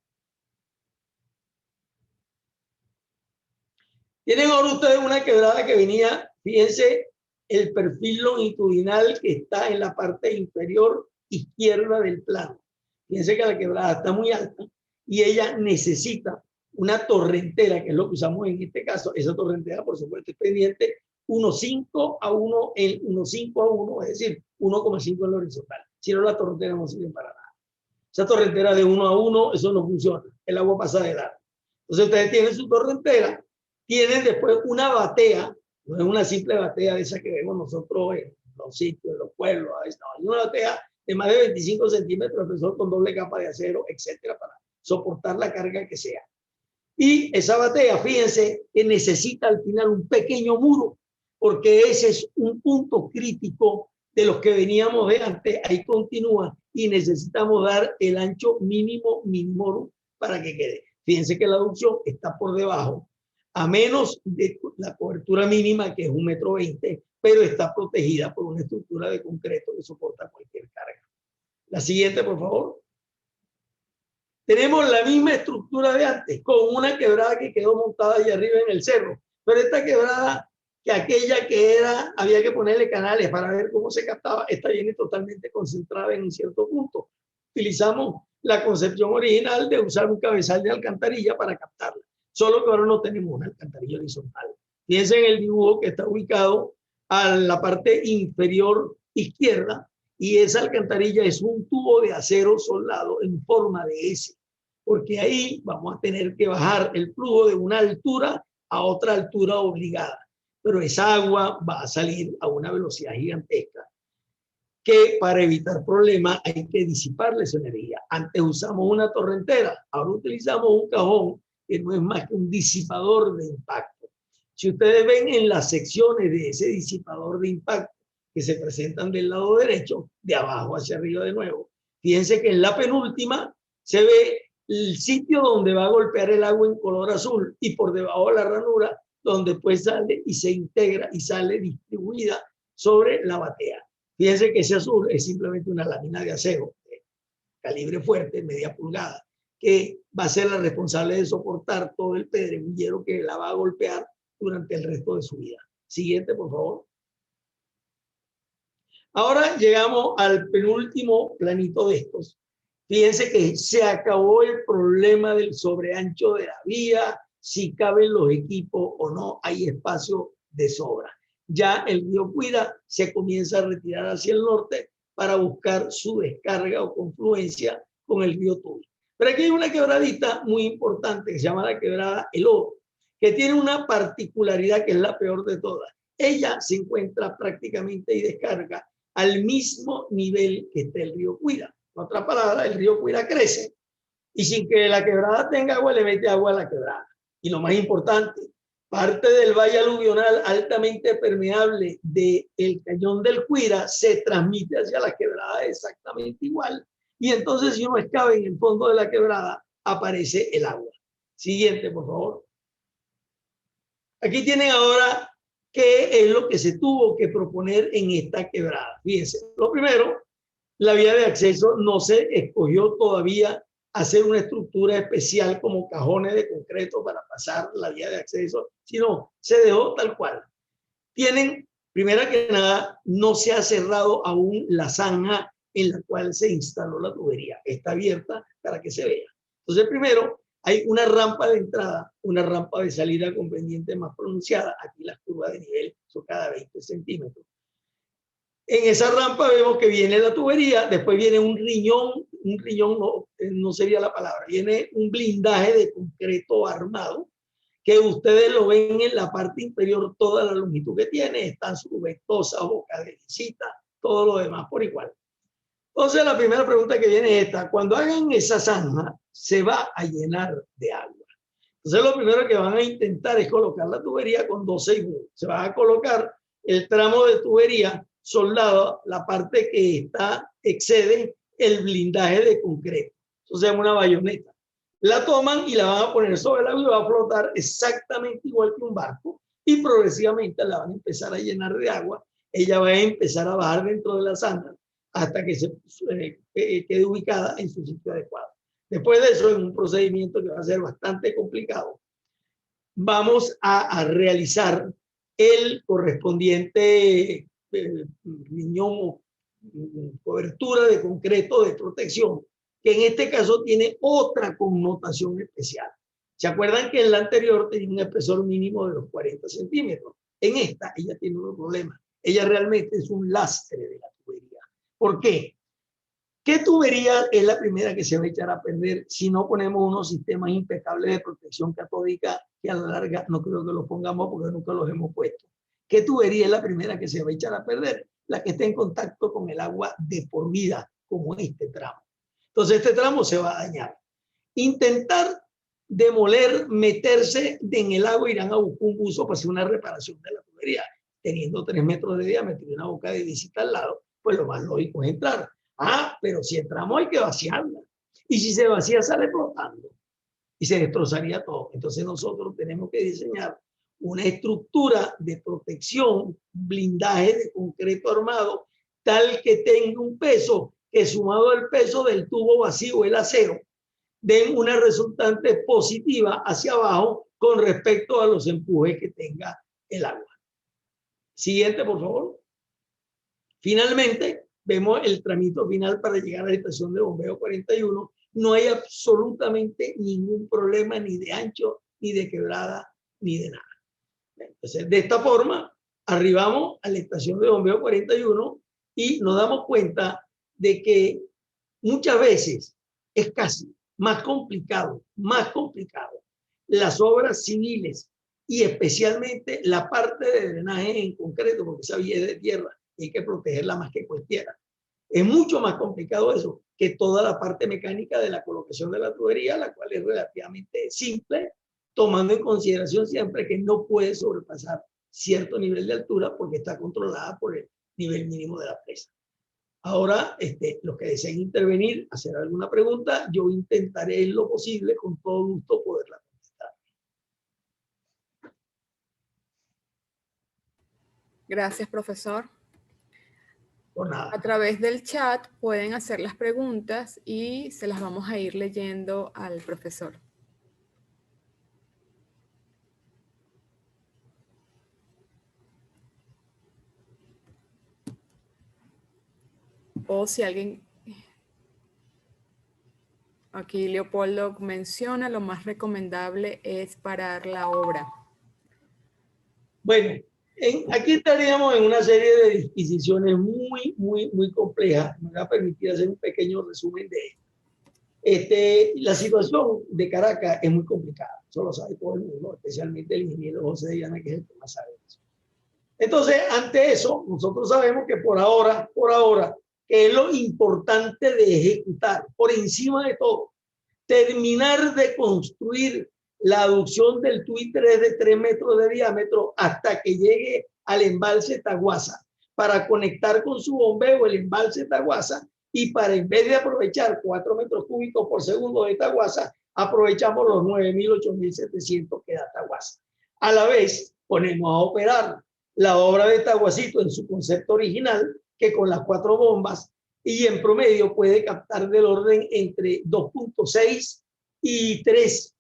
Tienen ahora ustedes una quebrada que venía, fíjense, el perfil longitudinal que está en la parte inferior izquierda del plano. Fíjense que la quebrada está muy alta y ella necesita una torrentera, que es lo que usamos en este caso. Esa torrentera, por supuesto, es pendiente 1,5 a 1 en 1,5 a 1, es decir, 1,5 en la horizontal. Si no, la torrentera no sirve para nada. Esa torrentera de 1 a 1, eso no funciona. El agua pasa de largo. Entonces, ustedes tienen su torrentera, tienen después una batea, no es una simple batea de esa que vemos nosotros en los sitios, en los pueblos, es una batea de más de 25 centímetros de espesor con doble capa de acero, etcétera, para soportar la carga que sea. Y esa batea, fíjense, que necesita al final un pequeño muro, porque ese es un punto crítico de los que veníamos de antes. Ahí continúa y necesitamos dar el ancho mínimo minimorum para que quede. Fíjense que la aducción está por debajo, a menos de la cobertura mínima, que es 1,20 m, pero está protegida por una estructura de concreto que soporta cualquier carga. La siguiente, por favor. Tenemos la misma estructura de antes, con una quebrada que quedó montada allá arriba en el cerro. Pero esta quebrada, que aquella que era, había que ponerle canales para ver cómo se captaba, esta viene totalmente concentrada en un cierto punto. Utilizamos la concepción original de usar un cabezal de alcantarilla para captarla. Solo que ahora no tenemos una alcantarilla horizontal. Fíjense en el dibujo que está ubicado a la parte inferior izquierda, y esa alcantarilla es un tubo de acero soldado en forma de S, porque ahí vamos a tener que bajar el flujo de una altura a otra altura obligada, pero esa agua va a salir a una velocidad gigantesca, que para evitar problemas hay que disiparle esa energía. Antes usamos una torrentera, ahora utilizamos un cajón que no es más que un disipador de impacto. Si ustedes ven en las secciones de ese disipador de impacto que se presentan del lado derecho, de abajo hacia arriba de nuevo, fíjense que en la penúltima se ve el sitio donde va a golpear el agua en color azul, y por debajo de la ranura donde pues sale y se integra y sale distribuida sobre la batea. Fíjense que ese azul es simplemente una lámina de acero de calibre fuerte, media pulgada, que va a ser la responsable de soportar todo el pedreguillero que la va a golpear durante el resto de su vida. Siguiente, por favor. Ahora llegamos al penúltimo planito de estos. Fíjense que se acabó el problema del sobreancho de la vía, si caben los equipos o no, hay espacio de sobra. Ya el río Cuira se comienza a retirar hacia el norte para buscar su descarga o confluencia con el río Tuy. Pero aquí hay una quebradita muy importante que se llama la quebrada El Oro, que tiene una particularidad que es la peor de todas. Ella se encuentra prácticamente y descarga al mismo nivel que está el río Cuira. En otras palabras, el río Cuira crece y sin que la quebrada tenga agua, le mete agua a la quebrada. Y lo más importante, parte del valle aluvional altamente permeable del cañón del Cuira se transmite hacia la quebrada exactamente igual. Y entonces, si uno excava en el fondo de la quebrada, aparece el agua. Siguiente, por favor. Aquí tienen ahora qué es lo que se tuvo que proponer en esta quebrada. Fíjense, lo primero, la vía de acceso no se escogió todavía hacer una estructura especial como cajones de concreto para pasar la vía de acceso, sino se dejó tal cual. Tienen, primero que nada, no se ha cerrado aún la zanja en la cual se instaló la tubería. Está abierta para que se vea. Entonces, primero, hay una rampa de entrada, una rampa de salida con pendiente más pronunciada. Aquí las curvas de nivel son cada 20 centímetros. En esa rampa vemos que viene la tubería, después viene un riñón no sería la palabra, viene un blindaje de concreto armado, que ustedes lo ven en la parte inferior, toda la longitud que tiene, están sus ventosas, boca de visita, todo lo demás por igual. Entonces la primera pregunta que viene es esta: cuando hagan esa zanja, se va a llenar de agua. Entonces lo primero que van a intentar es colocar la tubería con 12 y se va a colocar el tramo de tubería soldado, la parte que excede el blindaje de concreto. Eso se llama una bayoneta. La toman y la van a poner sobre el agua y va a flotar exactamente igual que un barco, y progresivamente la van a empezar a llenar de agua. Ella va a empezar a bajar dentro de la zanja hasta que se quede ubicada en su sitio adecuado. Después de eso, en un procedimiento que va a ser bastante complicado, vamos a realizar el correspondiente riñón o cobertura de concreto de protección, que en este caso tiene otra connotación especial. ¿Se acuerdan que en la anterior tenía un espesor mínimo de los 40 centímetros? En esta, ella tiene un problema. Ella realmente es un lastre de la tubería. ¿Por qué? ¿Qué tubería es la primera que se va a echar a perder si no ponemos unos sistemas impecables de protección catódica, que a la larga no creo que los pongamos porque nunca los hemos puesto? ¿Qué tubería es la primera que se va a echar a perder? La que esté en contacto con el agua de por vida, como este tramo. Entonces este tramo se va a dañar. Intentar demoler, meterse en el agua, irán a buscar un buzo para hacer una reparación de la tubería. Teniendo 3 metros de diámetro y una boca de visita al lado, pues lo más lógico es entrar. Pero si entramos hay que vaciarla. Y si se vacía sale flotando y se destrozaría todo. Entonces nosotros tenemos que diseñar una estructura de protección, blindaje de concreto armado, tal que tenga un peso que, sumado al peso del tubo vacío, el acero, den una resultante positiva hacia abajo con respecto a los empujes que tenga el agua. Siguiente, por favor. Finalmente, vemos el tramito final para llegar a la estación de bombeo 41, no hay absolutamente ningún problema ni de ancho, ni de quebrada, ni de nada. Entonces, de esta forma, arribamos a la estación de bombeo 41 y nos damos cuenta de que muchas veces es casi más complicado las obras civiles y especialmente la parte de drenaje en concreto, porque esa vía es de tierra y hay que protegerla más que cualquiera. Es mucho más complicado eso que toda la parte mecánica de la colocación de la tubería, la cual es relativamente simple, tomando en consideración siempre que no puede sobrepasar cierto nivel de altura porque está controlada por el nivel mínimo de la presa. Ahora, los que deseen intervenir, hacer alguna pregunta, yo intentaré en lo posible, con todo gusto, poderla contestar. Gracias, profesor. Por nada. A través del chat pueden hacer las preguntas y se las vamos a ir leyendo al profesor. O si alguien... Aquí Leopoldo menciona, lo más recomendable es parar la obra. Bueno, aquí estaríamos en una serie de disquisiciones muy complejas. Me va a permitir hacer un pequeño resumen de esto. La situación de Caracas es muy complicada. Eso lo sabe todo el mundo, especialmente el ingeniero José Diana, que es el que más sabe eso. Entonces, ante eso, nosotros sabemos que por ahora, que es lo importante de ejecutar, por encima de todo, terminar de construir la aducción del TUI 3 de 3 metros de diámetro hasta que llegue al embalse Taguasa, para conectar con su bombeo el embalse Taguasa, y para, en vez de aprovechar 4 metros cúbicos por segundo de Taguasa, aprovechamos los 9.000, 8.700 que da Taguasa. A la vez, ponemos a operar la obra de Taguacito en su concepto original, que con las 4 bombas y en promedio puede captar del orden entre 2.6 y 3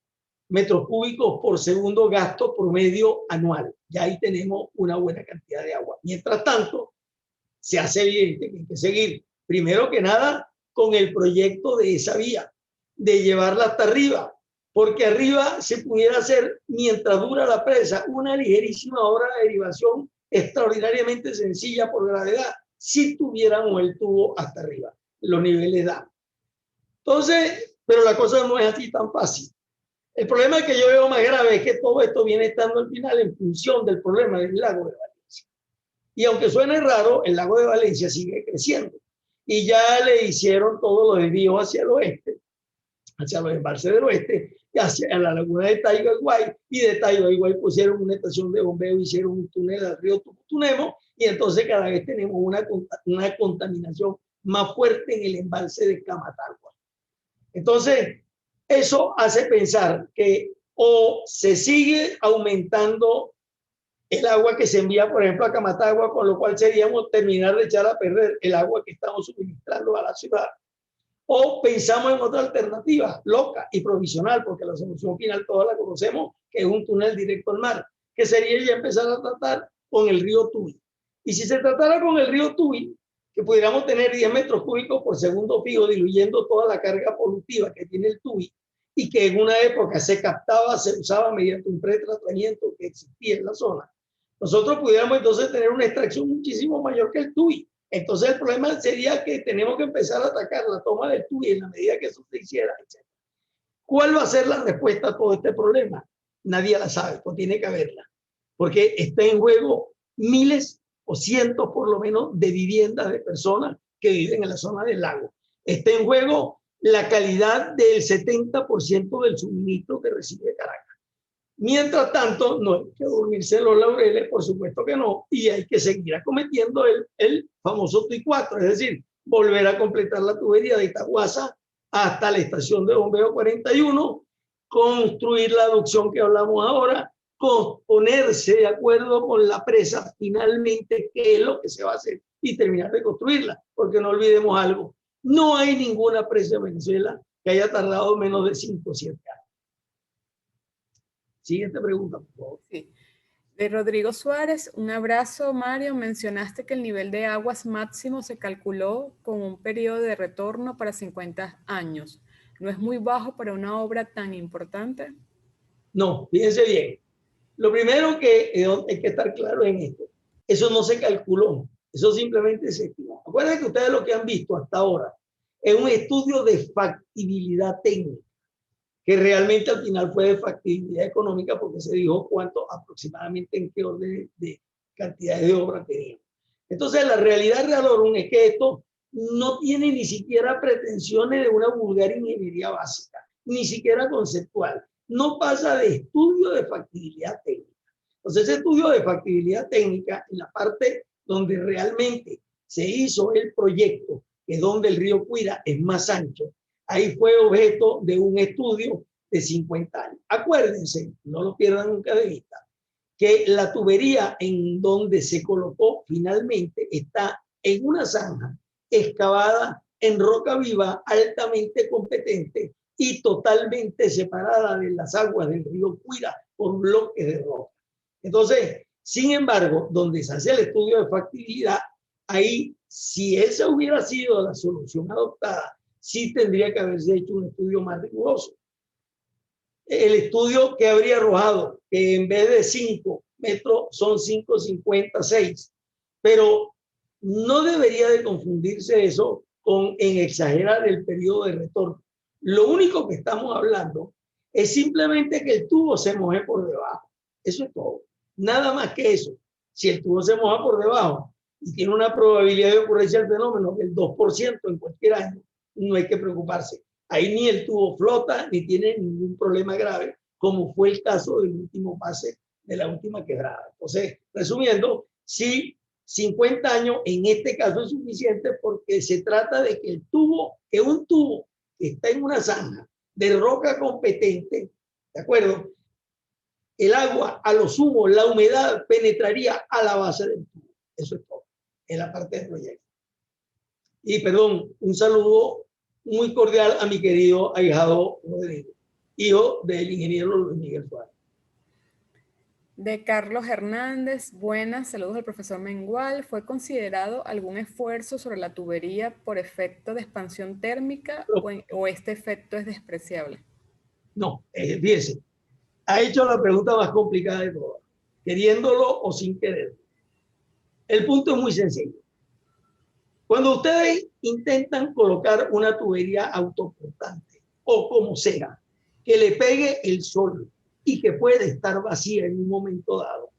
metros cúbicos por segundo gasto promedio anual. Ya ahí tenemos una buena cantidad de agua. Mientras tanto, se hace evidente que hay que seguir, primero que nada, con el proyecto de esa vía, de llevarla hasta arriba, porque arriba se pudiera hacer, mientras dura la presa, una ligerísima obra de derivación extraordinariamente sencilla por gravedad, si tuviéramos el tubo hasta arriba. Los niveles dan. Entonces, pero la cosa no es así tan fácil. El problema que yo veo más grave es que todo esto viene estando al final en función del problema del lago de Valencia. Y aunque suene raro, el lago de Valencia sigue creciendo. Y ya le hicieron todos los desvíos hacia el oeste, hacia los embalses del oeste, y hacia la laguna de Taigaiguay, y de Taigaiguay pusieron una estación de bombeo, hicieron un túnel al río Tupunemo, y entonces cada vez tenemos una contaminación más fuerte en el embalse de Camatagua. Entonces, eso hace pensar que o se sigue aumentando el agua que se envía, por ejemplo, a Camatagua, con lo cual seríamos terminar de echar a perder el agua que estamos suministrando a la ciudad, o pensamos en otra alternativa, loca y provisional, porque la solución final toda la conocemos, que es un túnel directo al mar, que sería ya empezar a tratar con el río Tuy. Y si se tratara con el río Tuy, que pudiéramos tener 10 metros cúbicos por segundo fijo, diluyendo toda la carga polutiva que tiene el Tuy, y que en una época se captaba, se usaba mediante un pretratamiento que existía en la zona, nosotros pudiéramos entonces tener una extracción muchísimo mayor que el TUI. Entonces el problema sería que tenemos que empezar a atacar la toma del TUI en la medida que eso se hiciera, etc. ¿Cuál va a ser la respuesta a todo este problema? Nadie la sabe, pues tiene que haberla. Porque está en juego miles o cientos por lo menos de viviendas de personas que viven en la zona del lago. Está en juego la calidad del 70% del suministro que recibe Caracas. Mientras tanto, no hay que dormirse en los laureles, por supuesto que no, y hay que seguir acometiendo el famoso TUI 4, es decir, volver a completar la tubería de Itaguasa hasta la estación de bombeo 41, construir la aducción que hablamos ahora, ponerse de acuerdo con la presa finalmente qué es lo que se va a hacer y terminar de construirla, porque no olvidemos algo, no hay ninguna presa en Venezuela que haya tardado menos de 5 o 7 años. Siguiente pregunta, por favor. Sí. De Rodrigo Suárez, un abrazo, Mario. Mencionaste que el nivel de aguas máximo se calculó con un periodo de retorno para 50 años. ¿No es muy bajo para una obra tan importante? No, fíjense bien. Lo primero que hay que estar claro en esto, eso no se calculó, eso simplemente se estimó. Acuérdense que ustedes lo que han visto hasta ahora es un estudio de factibilidad técnica, que realmente al final fue de factibilidad económica porque se dijo cuánto aproximadamente en qué orden de cantidades de obra teníamos. Entonces la realidad real es que esto no tiene ni siquiera pretensiones de una vulgar ingeniería básica, ni siquiera conceptual. No pasa de estudio de factibilidad técnica. Entonces ese estudio de factibilidad técnica, en la parte donde realmente se hizo el proyecto, que es donde el río Cuira es más ancho, ahí fue objeto de un estudio de 50 años. Acuérdense, no lo pierdan nunca de vista, que la tubería en donde se colocó finalmente está en una zanja excavada en roca viva, altamente competente y totalmente separada de las aguas del río Cuira por bloques de roca. Entonces, sin embargo, donde se hace el estudio de factibilidad, ahí, si esa hubiera sido la solución adoptada, sí tendría que haberse hecho un estudio más riguroso. El estudio que habría arrojado que en vez de 5 metros son 5,56, pero no debería de confundirse eso con en exagerar el periodo de retorno. Lo único que estamos hablando es simplemente que el tubo se moje por debajo. Eso es todo. Nada más que eso. Si el tubo se moja por debajo y tiene una probabilidad de ocurrencia del fenómeno del 2% en cualquier año, no hay que preocuparse. Ahí ni el tubo flota ni tiene ningún problema grave, como fue el caso del último pase de la última quebrada. Entonces, resumiendo, sí, 50 años en este caso es suficiente porque se trata de que el tubo, que un tubo que está en una zanja de roca competente, ¿de acuerdo? El agua, a lo sumo, la humedad penetraría a la base del tubo. Eso es todo, en la parte del proyecto. Y perdón, un saludo muy cordial a mi querido ahijado Rodrigo, hijo del ingeniero Luis Miguel Suárez. De Carlos Hernández, buenas, saludos al profesor Mengual. ¿Fue considerado algún esfuerzo sobre la tubería por efecto de expansión térmica o este efecto es despreciable? No, fíjense, ha hecho la pregunta más complicada de todas, queriéndolo o sin querer. El punto es muy sencillo. Cuando ustedes intentan colocar una tubería autoportante o como sea, que le pegue el sol y que puede estar vacía en un momento dado,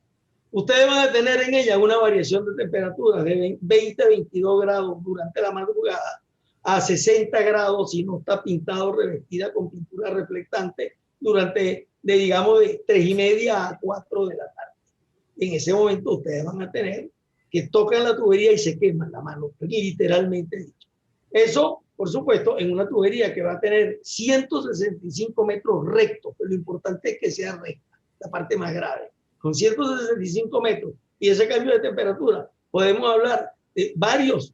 ustedes van a tener en ella una variación de temperaturas de 20 a 22 grados durante la madrugada, a 60 grados si no está pintado, revestida con pintura reflectante durante, digamos, de 3:30 a 4 de la tarde. En ese momento ustedes van a tener que tocan la tubería y se queman la mano, literalmente dicho. Eso, por supuesto, en una tubería que va a tener 165 metros rectos, pero lo importante es que sea recta, la parte más grave. Con 165 metros y ese cambio de temperatura, podemos hablar de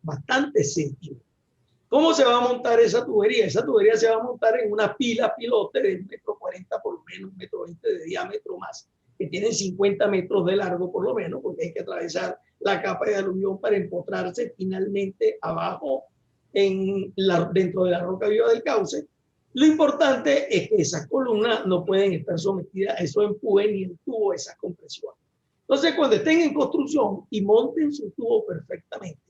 bastantes centímetros. ¿Cómo se va a montar esa tubería? Esa tubería se va a montar en una pila pilote de 1,40 m por lo menos, 1,20 m de diámetro más, que tienen 50 metros de largo por lo menos, porque hay que atravesar la capa de aluvión para empotrarse finalmente abajo dentro de la roca viva del cauce. Lo importante es que esas columnas no pueden estar sometidas a esos empujes ni el tubo, esas compresiones. Entonces, cuando estén en construcción y monten su tubo perfectamente,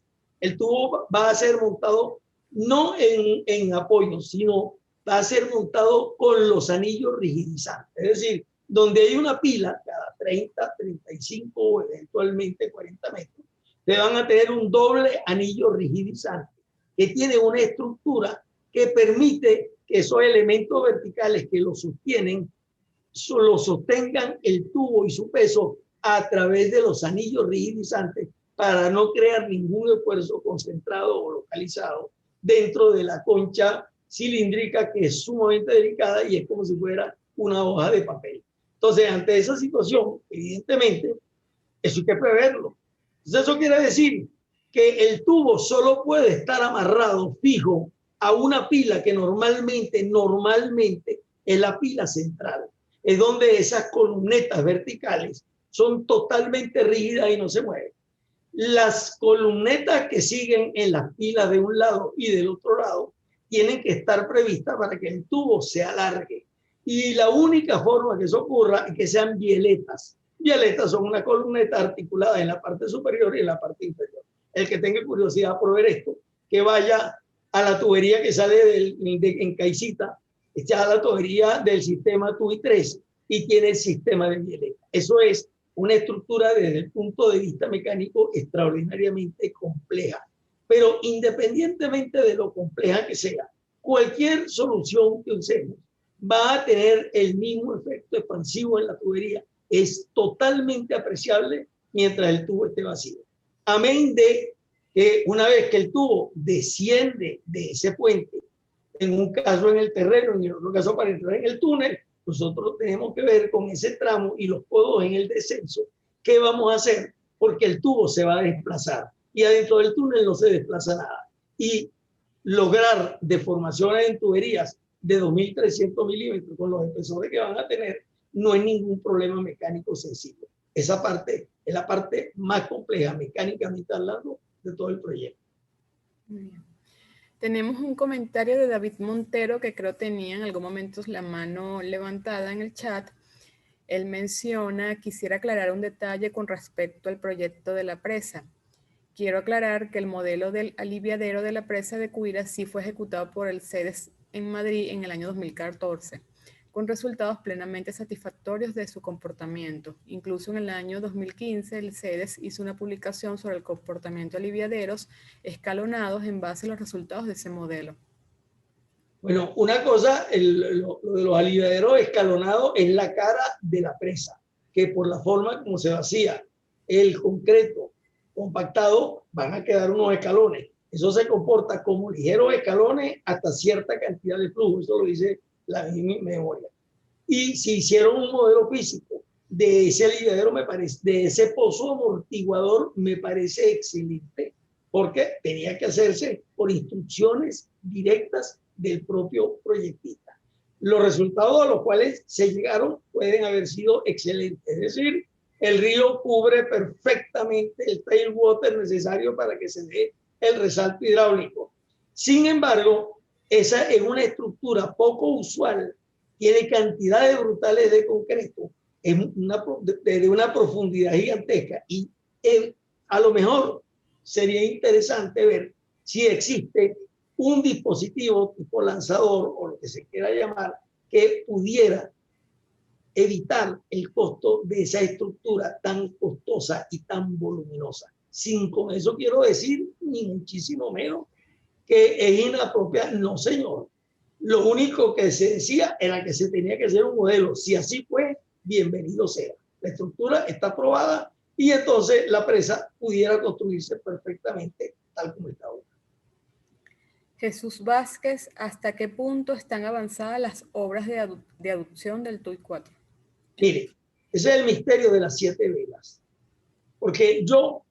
el tubo va a ser montado no en apoyo, sino va a ser montado con los anillos rigidizantes. Es decir, donde hay una pila, cada 30, 35 o eventualmente 40 metros, le van a tener un doble anillo rigidizante que tiene una estructura que permite que esos elementos verticales que lo sostienen, lo sostengan el tubo y su peso a través de los anillos rigidizantes para no crear ningún esfuerzo concentrado o localizado dentro de la concha cilíndrica, que es sumamente delicada y es como si fuera una hoja de papel. Entonces, ante esa situación, evidentemente, eso hay que preverlo. Entonces, eso quiere decir que el tubo solo puede estar amarrado fijo a una pila que normalmente es la pila central. Es donde esas columnetas verticales son totalmente rígidas y no se mueven. Las columnetas que siguen en las pilas de un lado y del otro lado tienen que estar previstas para que el tubo se alargue. Y la única forma que eso ocurra es que sean vieletas. Vieletas son una columneta articulada en la parte superior y en la parte inferior. El que tenga curiosidad por ver esto, que vaya a la tubería que sale en Caicita, está a la tubería del sistema TUI 3 y tiene el sistema de vieleta. Eso es una estructura desde el punto de vista mecánico extraordinariamente compleja. Pero independientemente de lo compleja que sea, cualquier solución que usemos va a tener el mismo efecto expansivo en la tubería. Es totalmente apreciable mientras el tubo esté vacío. Amén de que una vez que el tubo desciende de ese puente, en un caso en el terreno, en otro caso para entrar en el túnel, nosotros tenemos que ver con ese tramo y los codos en el descenso, qué vamos a hacer, porque el tubo se va a desplazar y adentro del túnel no se desplaza nada. Y lograr deformaciones en tuberías de 2.300 milímetros con los espesores que van a tener no es ningún problema mecánico sencillo. Esa parte es la parte más compleja mecánicamente hablando de todo el proyecto. Bien. Tenemos un comentario de David Montero que creo tenía en algún momento la mano levantada en el chat. Él menciona, quisiera aclarar un detalle con respecto al proyecto de la presa. Quiero aclarar que el modelo del aliviadero de la presa de Cuira sí fue ejecutado por el CEDES en Madrid en el año 2014, con resultados plenamente satisfactorios de su comportamiento. Incluso en el año 2015, el CEDES hizo una publicación sobre el comportamiento de aliviaderos escalonados en base a los resultados de ese modelo. Bueno, una cosa, lo de los aliviaderos escalonados es la cara de la presa, que por la forma como se vacía el concreto compactado van a quedar unos escalones. Eso se comporta como ligeros escalones hasta cierta cantidad de flujo, eso lo dice la misma memoria. Y si hicieron un modelo físico de ese aliviadero, me parece, de ese pozo amortiguador, me parece excelente, porque tenía que hacerse por instrucciones directas del propio proyectista. Los resultados a los cuales se llegaron pueden haber sido excelentes, es decir, el río cubre perfectamente el tailwater necesario para que se dé el resalto hidráulico. Sin embargo, esa es una estructura poco usual, tiene cantidades brutales de concreto, es de una profundidad gigantesca y a lo mejor sería interesante ver si existe un dispositivo tipo lanzador o lo que se quiera llamar que pudiera evitar el costo de esa estructura tan costosa y tan voluminosa. Sin con eso quiero decir ni muchísimo menos que es inapropiado. No, señor. Lo único que se decía era que se tenía que hacer un modelo. Si así fue, bienvenido sea. La estructura está aprobada y entonces la presa pudiera construirse perfectamente tal como está ahora. Jesús Vázquez, ¿hasta qué punto están avanzadas las obras de aducción del TUI 4? Mire, ese es el misterio de las 7 velas. Porque yo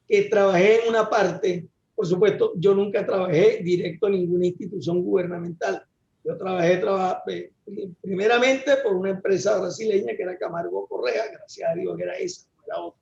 que trabajé en una parte, por supuesto, yo nunca trabajé directo en ninguna institución gubernamental. Yo trabajé primeramente por una empresa brasileña que era Camargo Correa, gracias a Dios que era esa, no era otra.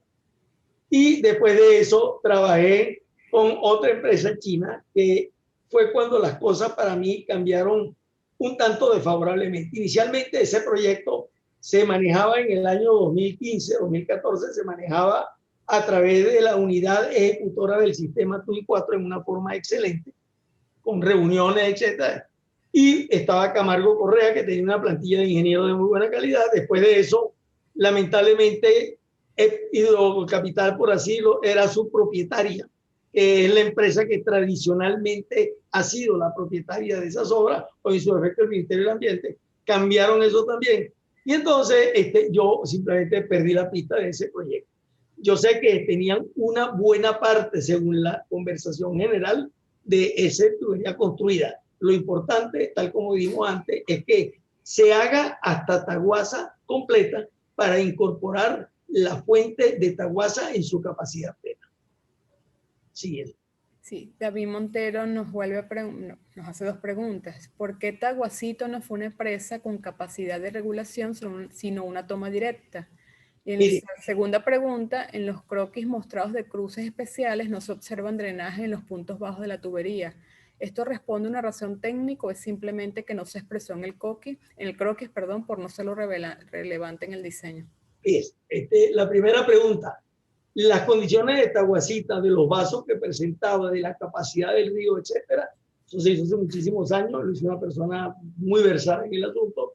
Y después de eso trabajé con otra empresa china que fue cuando las cosas para mí cambiaron un tanto desfavorablemente. Inicialmente ese proyecto se manejaba en el año 2015, 2014, se manejaba a través de la unidad ejecutora del sistema TUI 4 en una forma excelente, con reuniones, etc. Y estaba Camargo Correa, que tenía una plantilla de ingenieros de muy buena calidad. Después de eso, lamentablemente, Hidrocapital, por así decirlo, era su propietaria, que es la empresa que tradicionalmente ha sido la propietaria de esas obras, o en su efecto el Ministerio del Ambiente. Cambiaron eso también. Y entonces yo simplemente perdí la pista de ese proyecto. Yo sé que tenían una buena parte, según la conversación general, de esa tubería construida. Lo importante, tal como dijimos antes, es que se haga hasta Taguasa completa para incorporar la fuente de Taguasa en su capacidad plena. Siguiente. Sí, David Montero nos nos hace 2 preguntas. ¿Por qué Taguacito no fue una presa con capacidad de regulación, sino una toma directa? Y en la segunda pregunta, en los croquis mostrados de cruces especiales no se observan drenajes en los puntos bajos de la tubería. ¿Esto responde a una razón técnica o es simplemente que no se expresó en el croquis, por no serlo relevante en el diseño? La primera pregunta. Las condiciones de Taguacita, de los vasos que presentaba, de la capacidad del río, etcétera, eso se hizo hace muchísimos años, lo hizo una persona muy versada en el asunto,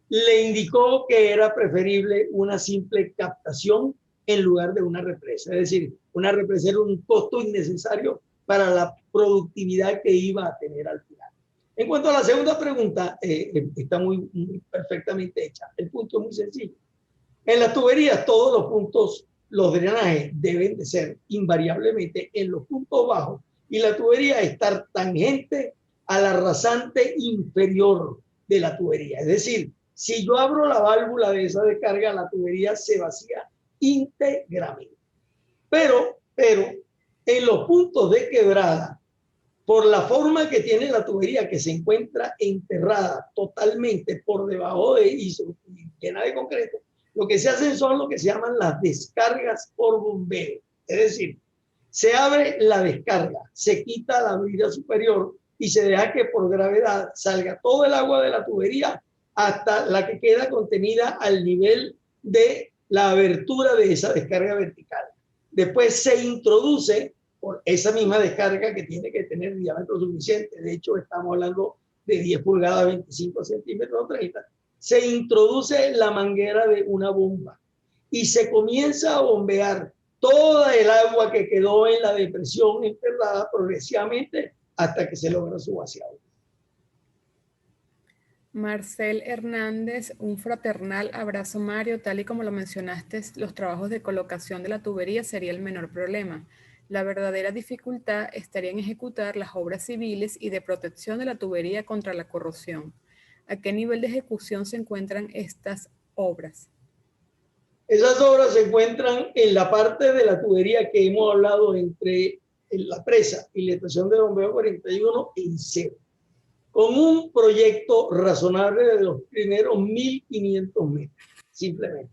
le indicó que era preferible una simple captación en lugar de una represa. Es decir, una represa era un costo innecesario para la productividad que iba a tener al final. En cuanto a la segunda pregunta, está muy perfectamente hecha. El punto es muy sencillo. En las tuberías, todos los puntos, los drenajes deben de ser invariablemente en los puntos bajos y la tubería estar tangente a la rasante inferior de la tubería. Es decir, si yo abro la válvula de esa descarga, la tubería se vacía íntegramente. Pero en los puntos de quebrada, por la forma que tiene la tubería, que se encuentra enterrada totalmente por debajo de ISO, llena de concreto, lo que se hacen son lo que se llaman las descargas por bombeo. Es decir, se abre la descarga, se quita la brida superior y se deja que por gravedad salga todo el agua de la tubería hasta la que queda contenida al nivel de la abertura de esa descarga vertical. Después se introduce por esa misma descarga que tiene que tener diámetro suficiente. De hecho, estamos hablando de 10 pulgadas, 25 centímetros, 30. Se introduce la manguera de una bomba y se comienza a bombear toda el agua que quedó en la depresión enterrada progresivamente hasta que se logra su vaciado. Marcel Hernández, un fraternal abrazo, Mario. Tal y como lo mencionaste, los trabajos de colocación de la tubería sería el menor problema. La verdadera dificultad estaría en ejecutar las obras civiles y de protección de la tubería contra la corrosión. ¿A qué nivel de ejecución se encuentran estas obras? Esas obras se encuentran en la parte de la tubería que hemos hablado entre la presa y la estación de bombeo 41 en cero, con un proyecto razonable de los primeros 1.500 metros, simplemente.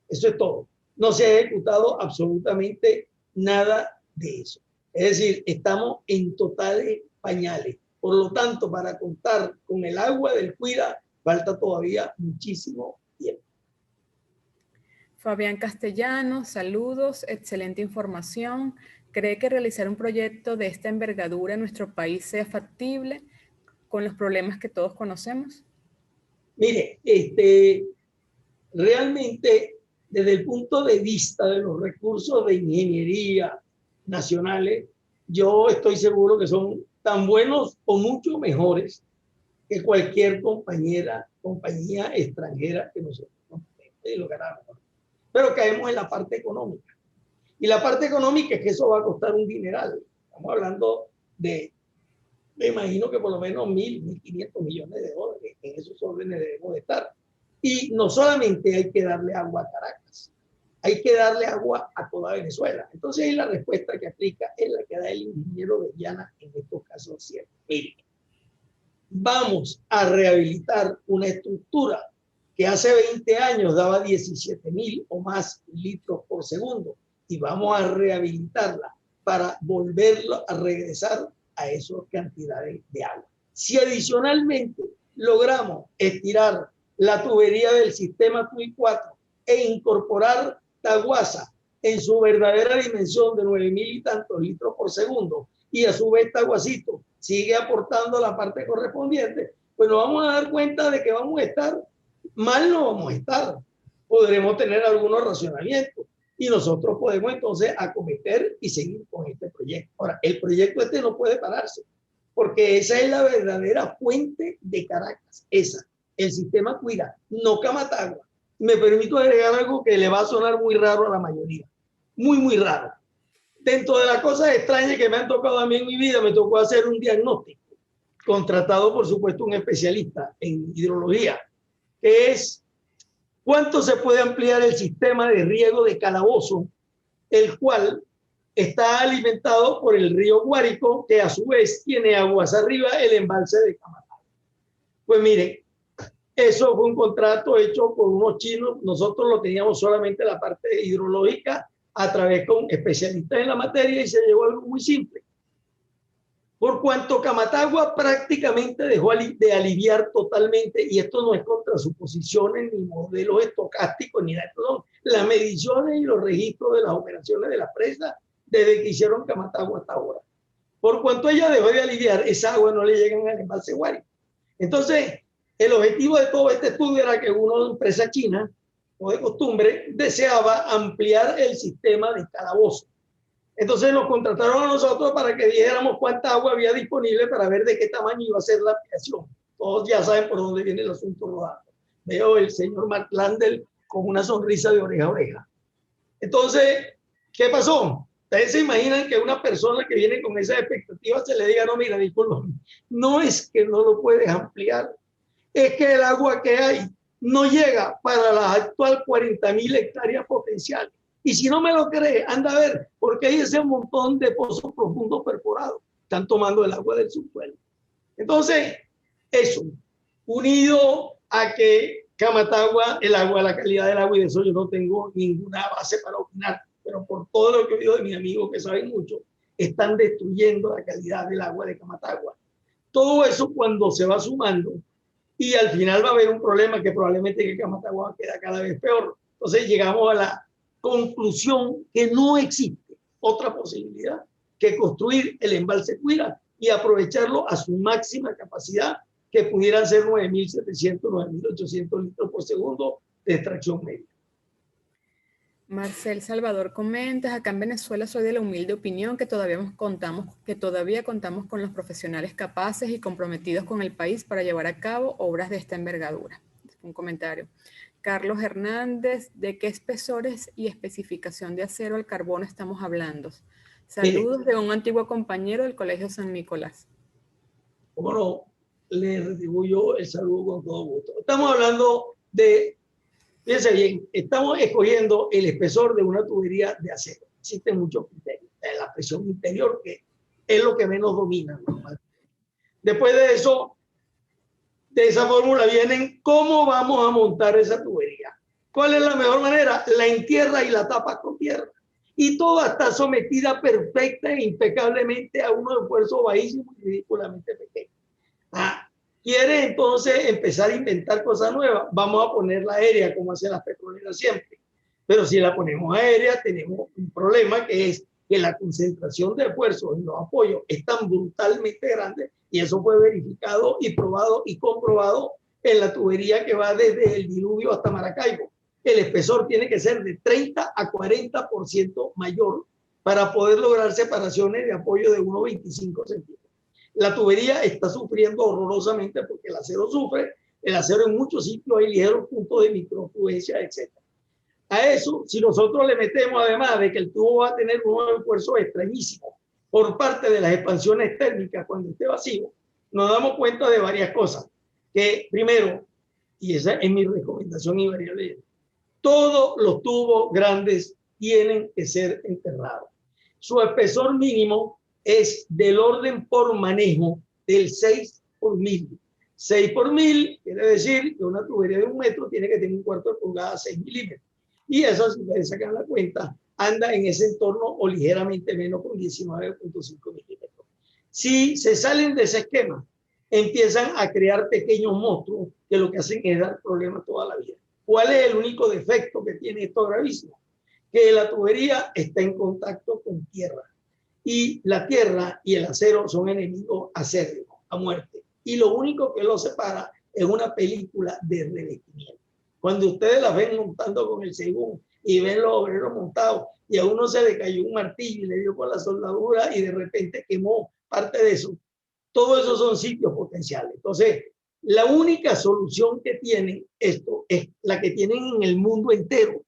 Eso es todo. No se ha ejecutado absolutamente nada de eso. Es decir, estamos en totales pañales. Por lo tanto, para contar con el agua del Cuida, falta todavía muchísimo tiempo. Fabián Castellanos, saludos, excelente información. ¿Cree que realizar un proyecto de esta envergadura en nuestro país sea factible con los problemas que todos conocemos? Mire, realmente desde el punto de vista de los recursos de ingeniería nacionales, yo estoy seguro que son tan buenos o mucho mejores que cualquier compañía extranjera que nosotros lo ganamos. Pero caemos en la parte económica. Y la parte económica es que eso va a costar un dineral. Estamos hablando de, me imagino que por lo menos 1.500 millones de dólares. En esos órdenes debemos de estar. Y no solamente hay que darle agua a Caracas, hay que darle agua a toda Venezuela. Entonces ahí la respuesta que aplica es la que da el ingeniero de Llana en estos casos ciertos. Vamos a rehabilitar una estructura que hace 20 años daba 17.000 o más litros por segundo y vamos a rehabilitarla para volverlo a regresar a esas cantidades de agua. Si adicionalmente logramos estirar la tubería del sistema TUI 4 e incorporar Taguasa en su verdadera dimensión de 9.000 y tantos litros por segundo y a su vez Taguacito sigue aportando la parte correspondiente, pues nos vamos a dar cuenta de que vamos a estar mal, no vamos a estar, podremos tener algunos racionamientos y nosotros podemos entonces acometer y seguir con este proyecto. Ahora, el proyecto no puede pararse porque esa es la verdadera fuente de Caracas, esa, el sistema Cuida, no Camatagua. Me permito agregar algo que le va a sonar muy raro a la mayoría, muy raro. Dentro de las cosas extrañas que me han tocado a mí en mi vida, me tocó hacer un diagnóstico, contratado por supuesto un especialista en hidrología, que es cuánto se puede ampliar el sistema de riego de Calabozo, el cual está alimentado por el río Guárico, que a su vez tiene aguas arriba el embalse de Camatagua. Pues miren, eso fue un contrato hecho por unos chinos, nosotros lo teníamos solamente la parte hidrológica a través con especialistas en la materia y se llegó a algo muy simple. Por cuanto Camatagua prácticamente dejó de aliviar totalmente, y esto no es contra suposiciones ni modelos estocásticos, ni nada, son las mediciones y los registros de las operaciones de la presa desde que hicieron Camatagua hasta ahora. Por cuanto ella dejó de aliviar, esa agua no le llega al embalse Guárico. Entonces, el objetivo de todo este estudio era que una empresa china, como de costumbre, deseaba ampliar el sistema de calabozo. Entonces nos contrataron a nosotros para que dijéramos cuánta agua había disponible para ver de qué tamaño iba a ser la ampliación. Todos ya saben por dónde viene el asunto rodando. Veo el señor Mark Landel con una sonrisa de oreja a oreja. Entonces, ¿qué pasó? Ustedes se imaginan que una persona que viene con esa expectativa se le diga, no, mira, disculpa, no es que no lo puedes ampliar, es que el agua que hay no llega para las actual 40.000 hectáreas potenciales. Y si no me lo cree, anda a ver, porque hay ese montón de pozos profundos perforados. Están tomando el agua del subsuelo. Entonces, eso, unido a que Camatagua, el agua, la calidad del agua, y de eso yo no tengo ninguna base para opinar, pero por todo lo que he oído de mis amigos que saben mucho, están destruyendo la calidad del agua de Camatagua. Todo eso cuando se va sumando, y al final va a haber un problema que probablemente que Camatagua queda cada vez peor. Entonces llegamos a la conclusión que no existe otra posibilidad que construir el embalse Cuira y aprovecharlo a su máxima capacidad, que pudieran ser 9.700, 9.800 litros por segundo de extracción media. Marcel Salvador comenta, acá en Venezuela soy de la humilde opinión que todavía contamos con los profesionales capaces y comprometidos con el país para llevar a cabo obras de esta envergadura. Un comentario. Carlos Hernández, ¿de qué espesores y especificación de acero al carbono estamos hablando? Saludos de un antiguo compañero del Colegio San Nicolás. Cómo no, le retribuyo el saludo con todo gusto. Estamos hablando de, fíjense bien, estamos escogiendo el espesor de una tubería de acero. Existen muchos criterios. La presión interior, que es lo que menos domina. Después de eso, de esa fórmula vienen cómo vamos a montar esa tubería. ¿Cuál es la mejor manera? La entierra y la tapa con tierra. Y toda está sometida perfecta e impecablemente a unos esfuerzos bajísimos y ridículamente pequeños. ¿Quiere entonces empezar a inventar cosas nuevas? Vamos a ponerla aérea como hacen las petroleras siempre. Pero si la ponemos aérea, tenemos un problema, que es que la concentración de esfuerzos en los apoyos es tan brutalmente grande, y eso fue verificado y probado y comprobado en la tubería que va desde el Diluvio hasta Maracaibo. El espesor tiene que ser de 30 a 40% mayor para poder lograr separaciones de apoyo de 1,25 centímetros. La tubería está sufriendo horrorosamente porque el acero sufre. El acero en muchos sitios hay ligeros puntos de microfluencia, etc. A eso, si nosotros le metemos, además de que el tubo va a tener unos esfuerzos extrañísimos por parte de las expansiones térmicas cuando esté vacío, nos damos cuenta de varias cosas. Que primero, y esa es mi recomendación invariable, todos los tubos grandes tienen que ser enterrados. Su espesor mínimo es del orden por manejo del 6 por 1000. 6 por 1000 quiere decir que una tubería de 1 metro tiene que tener un cuarto de pulgada, 6 milímetros. Y eso, si ustedes sacan la cuenta, anda en ese entorno o ligeramente menos, con 19,5 milímetros. Si se salen de ese esquema, empiezan a crear pequeños monstruos que lo que hacen es dar problemas toda la vida. ¿Cuál es el único defecto que tiene esto gravísimo? Que la tubería está en contacto con tierra. Y la tierra y el acero son enemigos acérrimos, a muerte. Y lo único que los separa es una película de revestimiento. Cuando ustedes la ven montando con el según y ven los obreros montados y a uno se le cayó un martillo y le dio con la soldadura y de repente quemó parte de eso, todo eso son sitios potenciales. Entonces, la única solución que tienen esto es la que tienen en el mundo entero,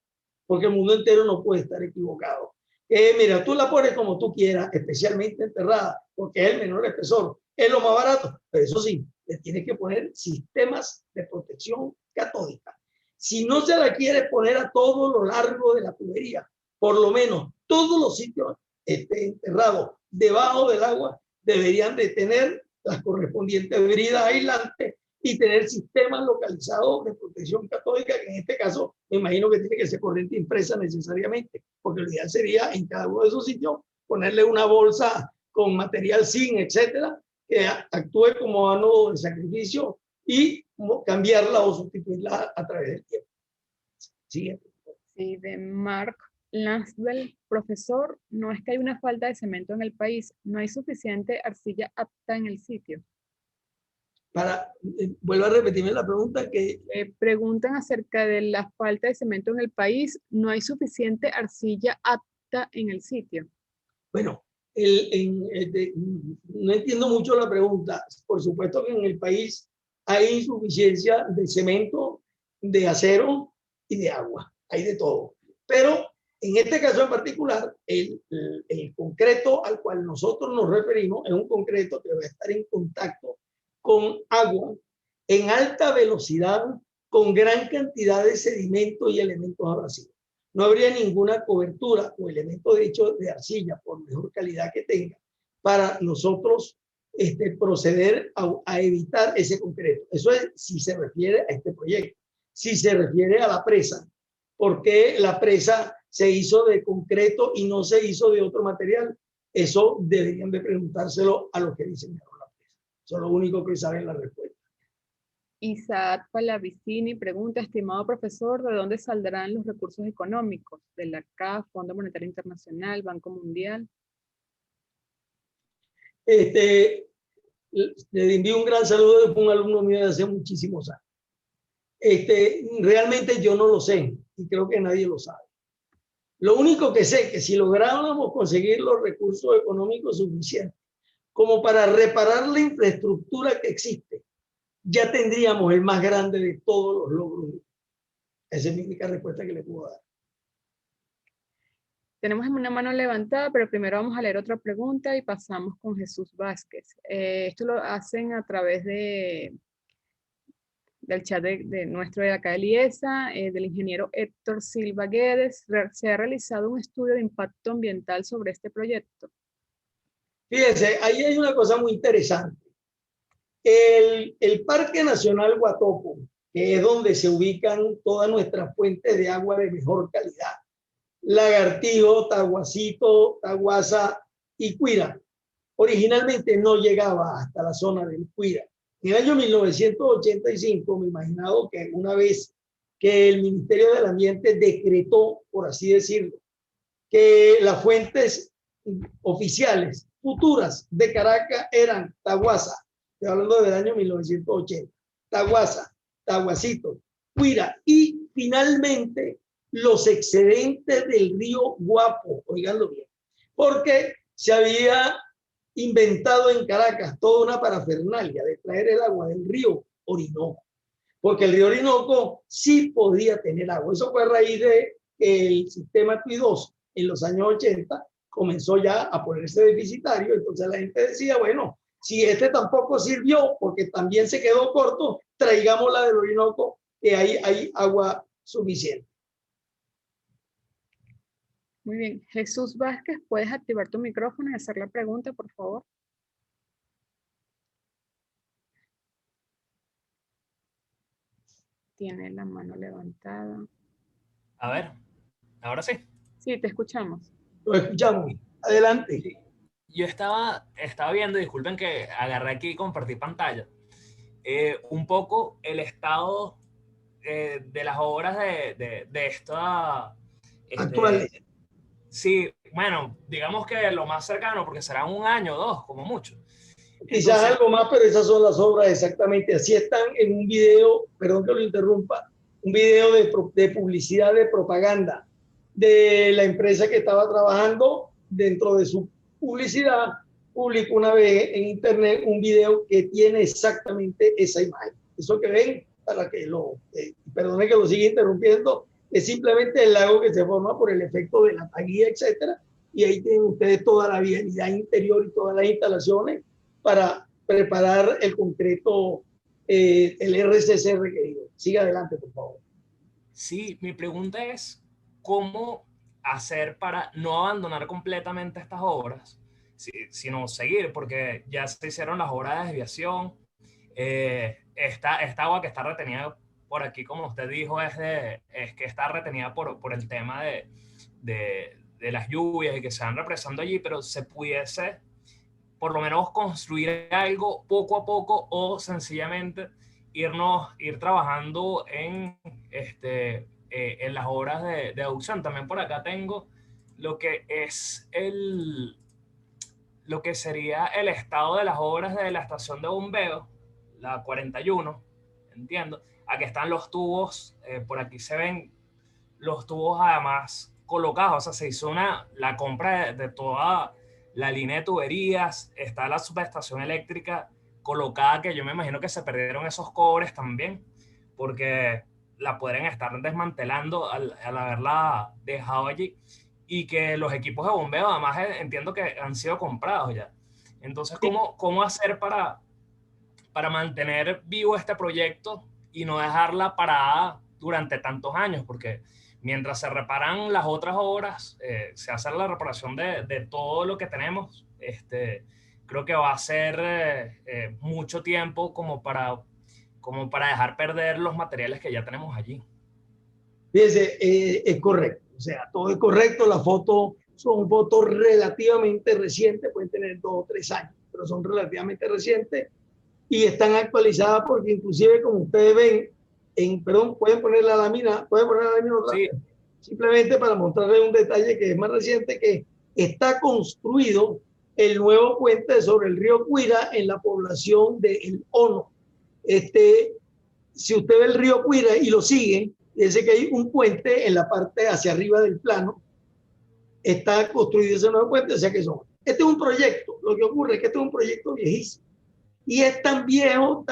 porque el mundo entero no puede estar equivocado. Mira, tú la pones como tú quieras, especialmente enterrada, porque es el menor espesor, es lo más barato, pero eso sí, le tienes que poner sistemas de protección catódica. Si no se la quiere poner a todo lo largo de la tubería, por lo menos todos los sitios enterrados debajo del agua deberían de tener las correspondientes bridas aislantes y tener sistemas localizados de protección catódica, que en este caso me imagino que tiene que ser corriente impresa necesariamente, porque lo ideal sería en cada uno de esos sitios ponerle una bolsa con material zinc, etcétera, que actúe como ánodo de sacrificio y cambiarla o sustituirla a través del tiempo. Siguiente. Sí, de Mark Lansdell, profesor, no es que hay una falta de cemento en el país, no hay suficiente arcilla apta en el sitio. Vuelvo a repetirme la pregunta que... Preguntan acerca de la falta de cemento en el país, no hay suficiente arcilla apta en el sitio. Bueno, no entiendo mucho la pregunta. Por supuesto que en el país hay insuficiencia de cemento, de acero y de agua. Hay de todo. Pero en este caso en particular, el concreto al cual nosotros nos referimos es un concreto que va a estar en contacto con agua en alta velocidad, con gran cantidad de sedimentos y elementos abrasivos. No habría ninguna cobertura o elemento de hecho de arcilla, por mejor calidad que tenga, para nosotros proceder a evitar ese concreto. Eso es si se refiere a este proyecto. Si se refiere a la presa, ¿por qué la presa se hizo de concreto y no se hizo de otro material? Eso deberían de preguntárselo a los que diseñaron la presa. Son los únicos que saben la respuesta. Isaac Palavicini pregunta, estimado profesor, ¿de dónde saldrán los recursos económicos? ¿De la CAF, Fondo Monetario Internacional, Banco Mundial? Le envío un gran saludo de un alumno mío de hace muchísimos años. Realmente yo no lo sé y creo que nadie lo sabe. Lo único que sé es que si lográramos conseguir los recursos económicos suficientes como para reparar la infraestructura que existe, ya tendríamos el más grande de todos los logros. Esa es mi única respuesta que le puedo dar. Tenemos una mano levantada, pero primero vamos a leer otra pregunta y pasamos con Jesús Vázquez. Esto lo hacen a través del chat de nuestro de acá de Liesa, del ingeniero Héctor Silva Guedes. Se ha realizado un estudio de impacto ambiental sobre este proyecto. Fíjense, ahí hay una cosa muy interesante. El Parque Nacional Guatopo, que es donde se ubican todas nuestras fuentes de agua de mejor calidad, Lagartijo, Taguacito, Taguasa y Cuira, originalmente no llegaba hasta la zona del Cuira. En el año 1985, me imagino que una vez que el Ministerio del Ambiente decretó, por así decirlo, que las fuentes oficiales futuras de Caracas eran Taguasa, estoy hablando del año 1980, Taguasa, Taguacito, Cuira y finalmente los excedentes del río Guapo, oiganlo bien, porque se había inventado en Caracas toda una parafernalia de traer el agua del río Orinoco, porque el río Orinoco sí podía tener agua. Eso fue a raíz de que el sistema TUI-2 en los años 80 comenzó ya a ponerse deficitario, entonces la gente decía, bueno, si este tampoco sirvió porque también se quedó corto, traigamos la del Orinoco, que ahí hay agua suficiente. Muy bien. Jesús Vázquez, ¿puedes activar tu micrófono y hacer la pregunta, por favor? Tiene la mano levantada. A ver, ahora sí. Sí, te escuchamos. Lo escuchamos. Adelante. Sí. Yo estaba viendo, disculpen que agarré aquí y compartí pantalla, un poco el estado de las obras de esta... Actuales. Sí, bueno, digamos que lo más cercano, porque será un año o dos, como mucho. Quizás entonces, algo más, pero esas son las obras exactamente. Así están en un video, perdón que lo interrumpa, un video de publicidad, de propaganda de la empresa que estaba trabajando. Dentro de su publicidad, publicó una vez en internet un video que tiene exactamente esa imagen. Eso que ven, para que perdone que lo siga interrumpiendo, es simplemente el lago que se forma por el efecto de la taguilla, etcétera. Y ahí tienen ustedes toda la vialidad interior y todas las instalaciones para preparar el concreto, el RCC requerido. Siga adelante, por favor. Sí, mi pregunta es, ¿cómo hacer para no abandonar completamente estas obras, sino seguir? Porque ya se hicieron las obras de desviación. Esta agua que está retenida por aquí, como usted dijo, es que está retenida por el tema de las lluvias y que se van represando allí, pero se pudiese por lo menos construir algo poco a poco o sencillamente ir trabajando en las obras de aducción. También por acá tengo lo que es lo que sería el estado de las obras de la estación de bombeo, la 41, entiendo. Aquí están los tubos, por aquí se ven los tubos además colocados, o sea, se hizo la compra de toda la línea de tuberías, está la subestación eléctrica colocada, que yo me imagino que se perdieron esos cobres también, porque la podrían estar desmantelando al haberla dejado allí, y que los equipos de bombeo además entiendo que han sido comprados ya. Entonces, ¿cómo hacer para mantener vivo este proyecto y no dejarla parada durante tantos años? Porque mientras se reparan las otras obras, se hace la reparación de todo lo que tenemos, creo que va a ser mucho tiempo como para dejar perder los materiales que ya tenemos allí. Fíjense, es correcto, o sea, todo es correcto, las fotos son fotos relativamente recientes, pueden tener 2 o 3 años, pero son relativamente recientes y están actualizadas porque inclusive como ustedes ven, perdón, pueden poner la lámina otra vez, sí. Simplemente para mostrarles un detalle que es más reciente, que está construido el nuevo puente sobre el río Cuira en la población de El Ono. Si usted ve el río Cuira y lo sigue, dice que hay un puente en la parte hacia arriba del plano, está construido ese nuevo puente, o sea que son. Este es un proyecto, lo que ocurre es que este es un proyecto viejísimo y es tan viejo,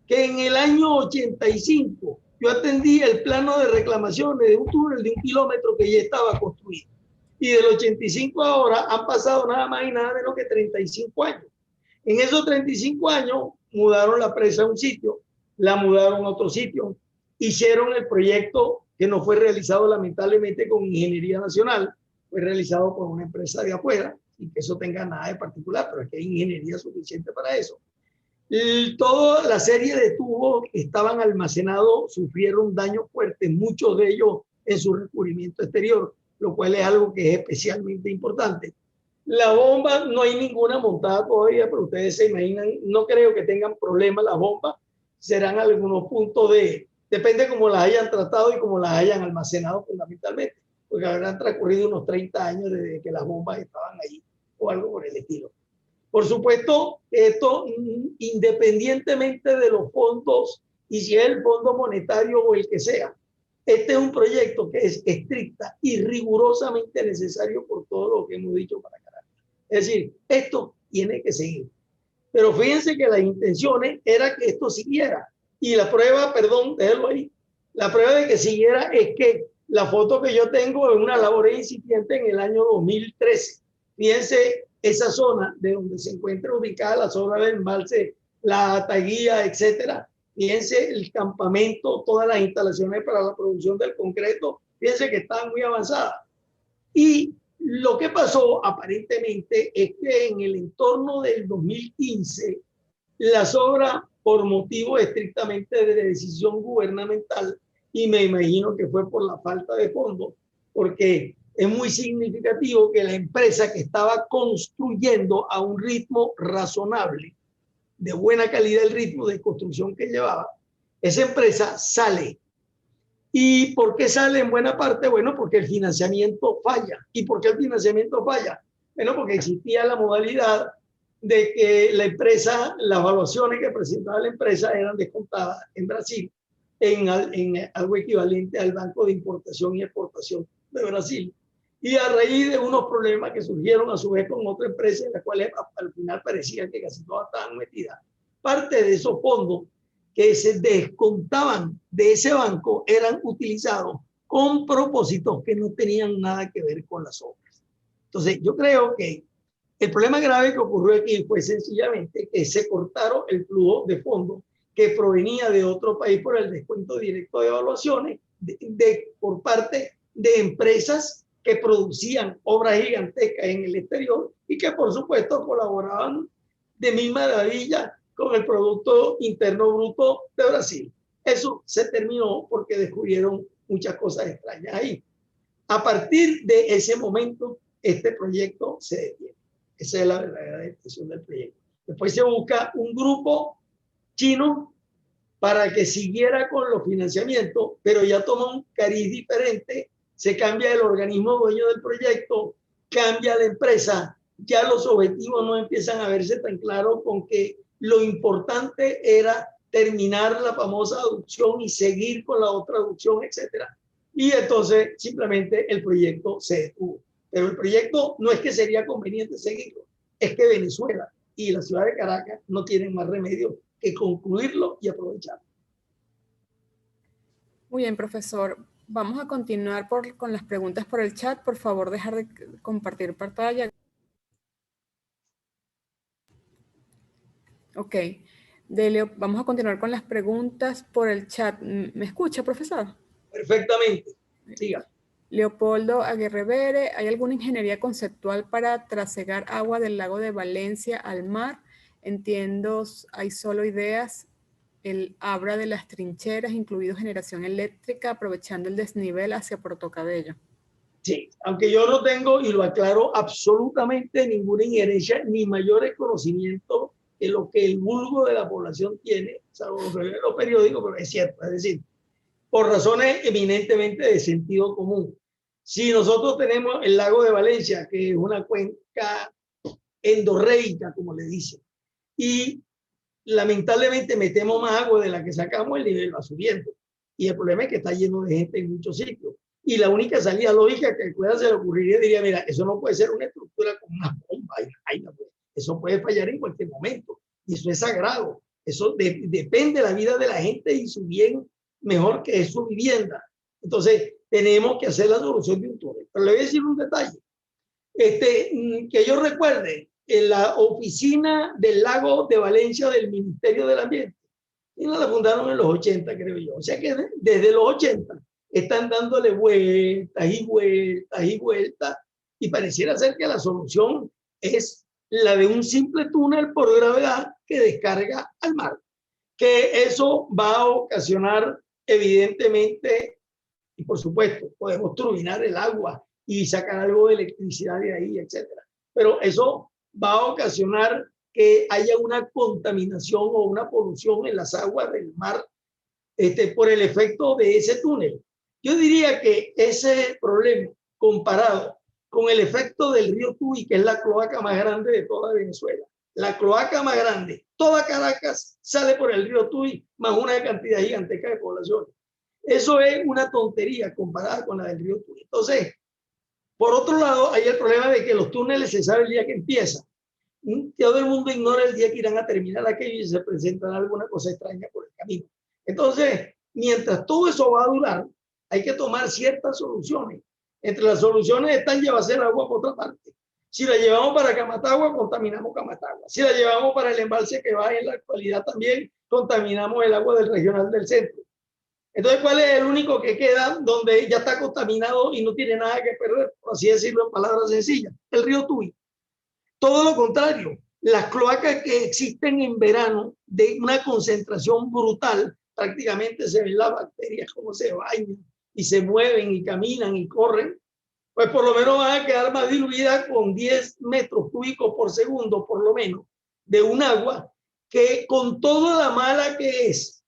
que en el año 85 yo atendí el plano de reclamaciones de un túnel de 1 kilómetro que ya estaba construido. Y del 85 ahora han pasado nada más y nada menos que 35 años. En esos 35 años mudaron la presa a un sitio, la mudaron a otro sitio, hicieron el proyecto que no fue realizado lamentablemente con Ingeniería Nacional, fue realizado por una empresa de afuera, y que eso tenga nada de particular, pero es que hay ingeniería suficiente para eso. Toda la serie de tubos que estaban almacenados sufrieron daños fuertes, muchos de ellos en su recubrimiento exterior, lo cual es algo que es especialmente importante. La bomba no hay ninguna montada todavía, pero ustedes se imaginan, no creo que tengan problemas las bombas, serán algunos puntos depende cómo las hayan tratado y cómo las hayan almacenado fundamentalmente, porque habrán transcurrido unos 30 años desde que las bombas estaban ahí o algo por el estilo. Por supuesto, esto independientemente de los fondos y si es el Fondo Monetario o el que sea, este es un proyecto que es estricta y rigurosamente necesario por todo lo que hemos dicho para Caracas. Es decir, esto tiene que seguir. Pero fíjense que las intenciones era que esto siguiera. Y la prueba, perdón, déjalo ahí, la prueba de que siguiera es que la foto que yo tengo es una labor incipiente en el año 2013. Fíjense esa zona de donde se encuentra ubicada la zona del embalse, la taguía, etcétera. Fíjense el campamento, todas las instalaciones para la producción del concreto, fíjense que están muy avanzadas. Y lo que pasó aparentemente es que en el entorno del 2015, las obras, por motivo estrictamente de decisión gubernamental, y me imagino que fue por la falta de fondos, porque es muy significativo que la empresa que estaba construyendo a un ritmo razonable, de buena calidad el ritmo de construcción que llevaba, esa empresa sale. ¿Y por qué sale en buena parte? Bueno, porque el financiamiento falla. ¿Y por qué el financiamiento falla? Bueno, porque existía la modalidad de que la empresa, las evaluaciones que presentaba la empresa eran descontadas en Brasil en algo equivalente al Banco de Importación y Exportación de Brasil. Y a raíz de unos problemas que surgieron a su vez con otra empresa en la cual al final parecía que casi todas estaban metidas, parte de esos fondos que se descontaban de ese banco eran utilizados con propósitos que no tenían nada que ver con las obras. Entonces, yo creo que el problema grave que ocurrió aquí fue sencillamente que se cortaron el flujo de fondos que provenía de otro país por el descuento directo de evaluaciones por parte de empresas que producían obras gigantescas en el exterior y que por supuesto colaboraban de mil maravillas con el Producto Interno Bruto de Brasil. Eso se terminó porque descubrieron muchas cosas extrañas ahí. A partir de ese momento, este proyecto se detiene. Esa es la verdadera intención del proyecto. Después se busca un grupo chino para que siguiera con los financiamientos, pero ya toma un cariz diferente, se cambia el organismo dueño del proyecto, cambia la empresa, ya los objetivos no empiezan a verse tan claros con que lo importante era terminar la famosa aducción y seguir con la otra aducción, etcétera. Y entonces simplemente el proyecto se detuvo. Pero el proyecto no es que sería conveniente seguirlo, es que Venezuela y la ciudad de Caracas no tienen más remedio que concluirlo y aprovecharlo. Muy bien, profesor. Vamos a continuar con las preguntas por el chat. Por favor, dejar de compartir pantalla. Ok. Vamos a continuar con las preguntas por el chat. ¿Me escucha, profesor? Perfectamente. Siga. Leopoldo Aguirre, ¿hay alguna ingeniería conceptual para trasegar agua del lago de Valencia al mar? Entiendo, hay solo ideas. El Abra de las trincheras, incluido generación eléctrica, aprovechando el desnivel hacia Puerto Cabello. Sí, aunque yo no tengo, y lo aclaro, absolutamente ninguna injerencia ni mayores conocimientos que lo que el vulgo de la población tiene, salvo los periódicos, pero es cierto, es decir, por razones eminentemente de sentido común. Si nosotros tenemos el lago de Valencia, que es una cuenca endorreica, como le dicen, y lamentablemente metemos más agua de la que sacamos, el nivel va subiendo. Y el problema es que está lleno de gente en muchos sitios. Y la única salida lógica que pueda se le ocurriría, diría, mira, eso no puede ser una estructura con una bomba. Eso puede fallar en cualquier momento. Y eso es sagrado. Eso depende de la vida de la gente y su bien mejor que es su vivienda. Entonces, tenemos que hacer la solución de un túnel. Pero le voy a decir un detalle. Que yo recuerde, en la oficina del lago de Valencia del Ministerio del Ambiente, y la fundaron en los 80, creo yo. O sea que desde los 80 están dándole vueltas y vueltas y vueltas, y pareciera ser que la solución es la de un simple túnel por gravedad que descarga al mar. Que eso va a ocasionar, evidentemente, y por supuesto, podemos turbinar el agua y sacar algo de electricidad de ahí, etcétera. Pero eso va a ocasionar que haya una contaminación o una polución en las aguas del mar por el efecto de ese túnel. Yo diría que ese problema, comparado con el efecto del río Tuy, que es la cloaca más grande de toda Venezuela, la cloaca más grande, toda Caracas sale por el río Tuy, más una cantidad gigantesca de población. Eso es una tontería comparada con la del río Tuy. Entonces, por otro lado, hay el problema de que los túneles se sabe el día que empiezan. Todo el mundo ignora el día que irán a terminar aquello y se presentará alguna cosa extraña por el camino. Entonces, mientras todo eso va a durar, hay que tomar ciertas soluciones. Entre las soluciones están llevarse el agua por otra parte. Si la llevamos para Camatagua, contaminamos Camatagua. Si la llevamos para el embalse que va en la actualidad también, contaminamos el agua del regional del centro. Entonces, ¿cuál es el único que queda donde ya está contaminado y no tiene nada que perder, por así decirlo en palabras sencillas? El río Tuy. Todo lo contrario, las cloacas que existen en verano de una concentración brutal, prácticamente se ven las bacterias como se bañan y se mueven y caminan y corren, pues por lo menos van a quedar más diluidas con 10 metros cúbicos por segundo, por lo menos, de un agua que con toda la mala que es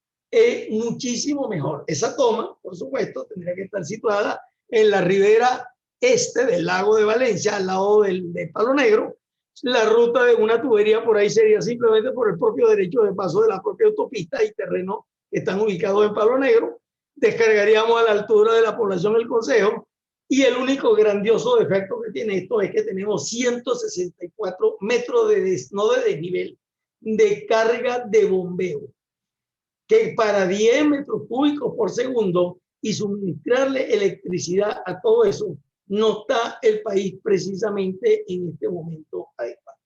muchísimo mejor. Esa toma, por supuesto, tendría que estar situada en la ribera este del lago de Valencia, al lado de Palo Negro. La ruta de una tubería por ahí sería simplemente por el propio derecho de paso de la propia autopista y terrenos que están ubicados en Palo Negro. Descargaríamos a la altura de la población del Consejo, y el único grandioso defecto que tiene esto es que tenemos 164 metros no de desnivel, de carga de bombeo, que para 10 metros cúbicos por segundo y suministrarle electricidad a todo eso, no está el país precisamente en este momento adecuado.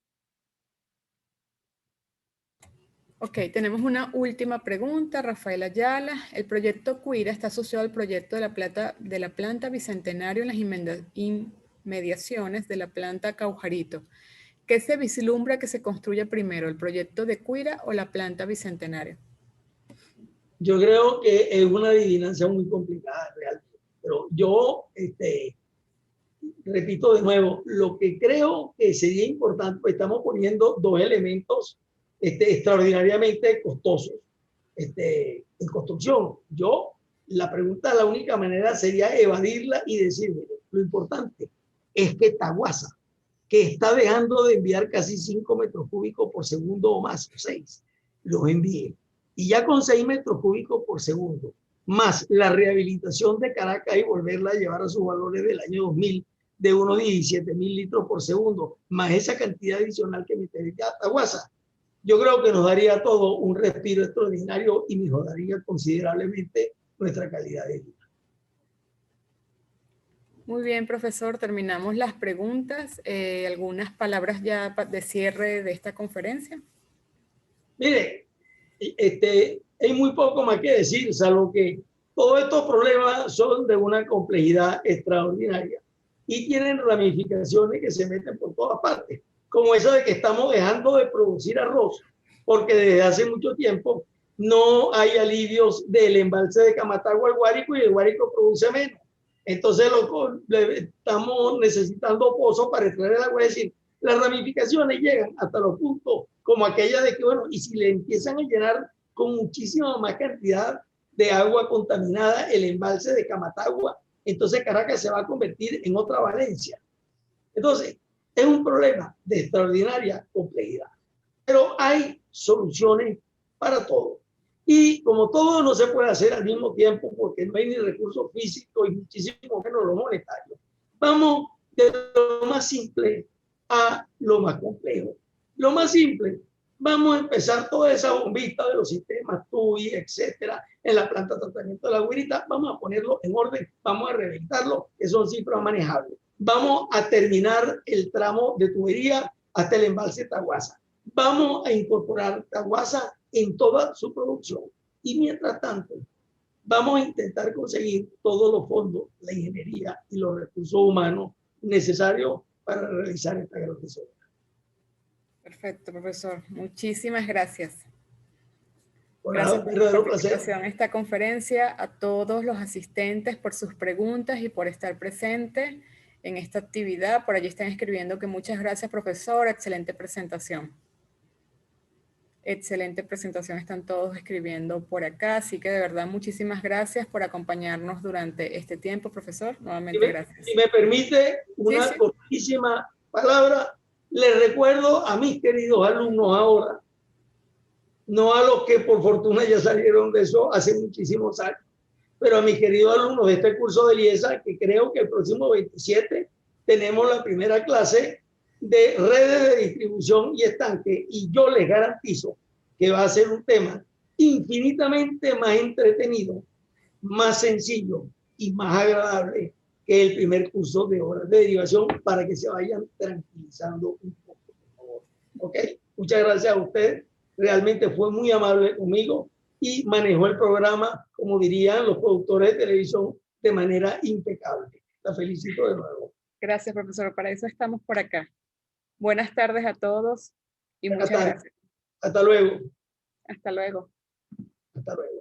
Ok, tenemos una última pregunta, Rafael Ayala. El proyecto Cuira está asociado al proyecto de la planta Bicentenario en las inmediaciones de la planta Caujarito. ¿Qué se vislumbra que se construya primero, el proyecto de Cuira o la planta Bicentenario? Yo creo que es una adivinancia muy complicada realmente, pero yo repito de nuevo, lo que creo que sería importante, pues estamos poniendo dos elementos extraordinariamente costosos en construcción. La pregunta, la única manera sería evadirla y decirme, lo importante es que Taguasa, que está dejando de enviar casi 5 metros cúbicos por segundo o más, o 6, los envíe. Y ya con 6 metros cúbicos por segundo, más la rehabilitación de Caracas y volverla a llevar a sus valores del año 2000, de unos 17.000 litros por segundo, más esa cantidad adicional que metería a Taguasa, yo creo que nos daría todo un respiro extraordinario y mejoraría considerablemente nuestra calidad de vida. Muy bien, profesor, terminamos las preguntas. ¿Algunas palabras ya de cierre de esta conferencia? Mire, hay muy poco más que decir, salvo que todos estos problemas son de una complejidad extraordinaria y tienen ramificaciones que se meten por todas partes, como esa de que estamos dejando de producir arroz, porque desde hace mucho tiempo no hay alivios del embalse de Camatagua al Guárico y el Guárico produce menos. Entonces estamos necesitando pozos para extraer el agua. Es decir, las ramificaciones llegan hasta los puntos como aquella de que, bueno, y si le empiezan a llenar con muchísima más cantidad de agua contaminada el embalse de Camatagua, entonces Caracas se va a convertir en otra Valencia. Entonces, es un problema de extraordinaria complejidad. Pero hay soluciones para todo. Y como todo no se puede hacer al mismo tiempo porque no hay ni recursos físicos y muchísimo menos los monetarios, vamos de lo más simple a lo más complejo. Lo más simple, vamos a empezar toda esa bombita de los sistemas TUI, etcétera, en la planta de tratamiento de la Guirita, vamos a ponerlo en orden, vamos a reventarlo, que son cifras manejables. Vamos a terminar el tramo de tubería hasta el embalse Taguasa. Vamos a incorporar Taguasa en toda su producción. Y mientras tanto, vamos a intentar conseguir todos los fondos, la ingeniería y los recursos humanos necesarios para realizar esta gran obra. Perfecto, profesor. Muchísimas gracias. Gracias por la participación en esta conferencia, a todos los asistentes por sus preguntas y por estar presente en esta actividad. Por allí están escribiendo que muchas gracias, profesor. Excelente presentación. Excelente presentación, están todos escribiendo por acá. Así que de verdad, muchísimas gracias por acompañarnos durante este tiempo, profesor. Nuevamente, gracias. Si me permite una cortísima palabra, les recuerdo a mis queridos alumnos ahora, no a los que por fortuna ya salieron de eso hace muchísimos años, pero a mis queridos alumnos de este curso de IESA, que creo que el próximo 27 tenemos la primera clase de redes de distribución y estanque, y yo les garantizo que va a ser un tema infinitamente más entretenido, más sencillo y más agradable que el primer curso de horas de derivación, para que se vayan tranquilizando un poco, por favor. ¿Ok? Muchas gracias a usted. Realmente fue muy amable conmigo y manejó el programa, como dirían los productores de televisión, de manera impecable. La felicito de nuevo. Gracias, profesor. Para eso estamos por acá. Buenas tardes a todos y muchas gracias. Hasta luego. Hasta luego. Hasta luego.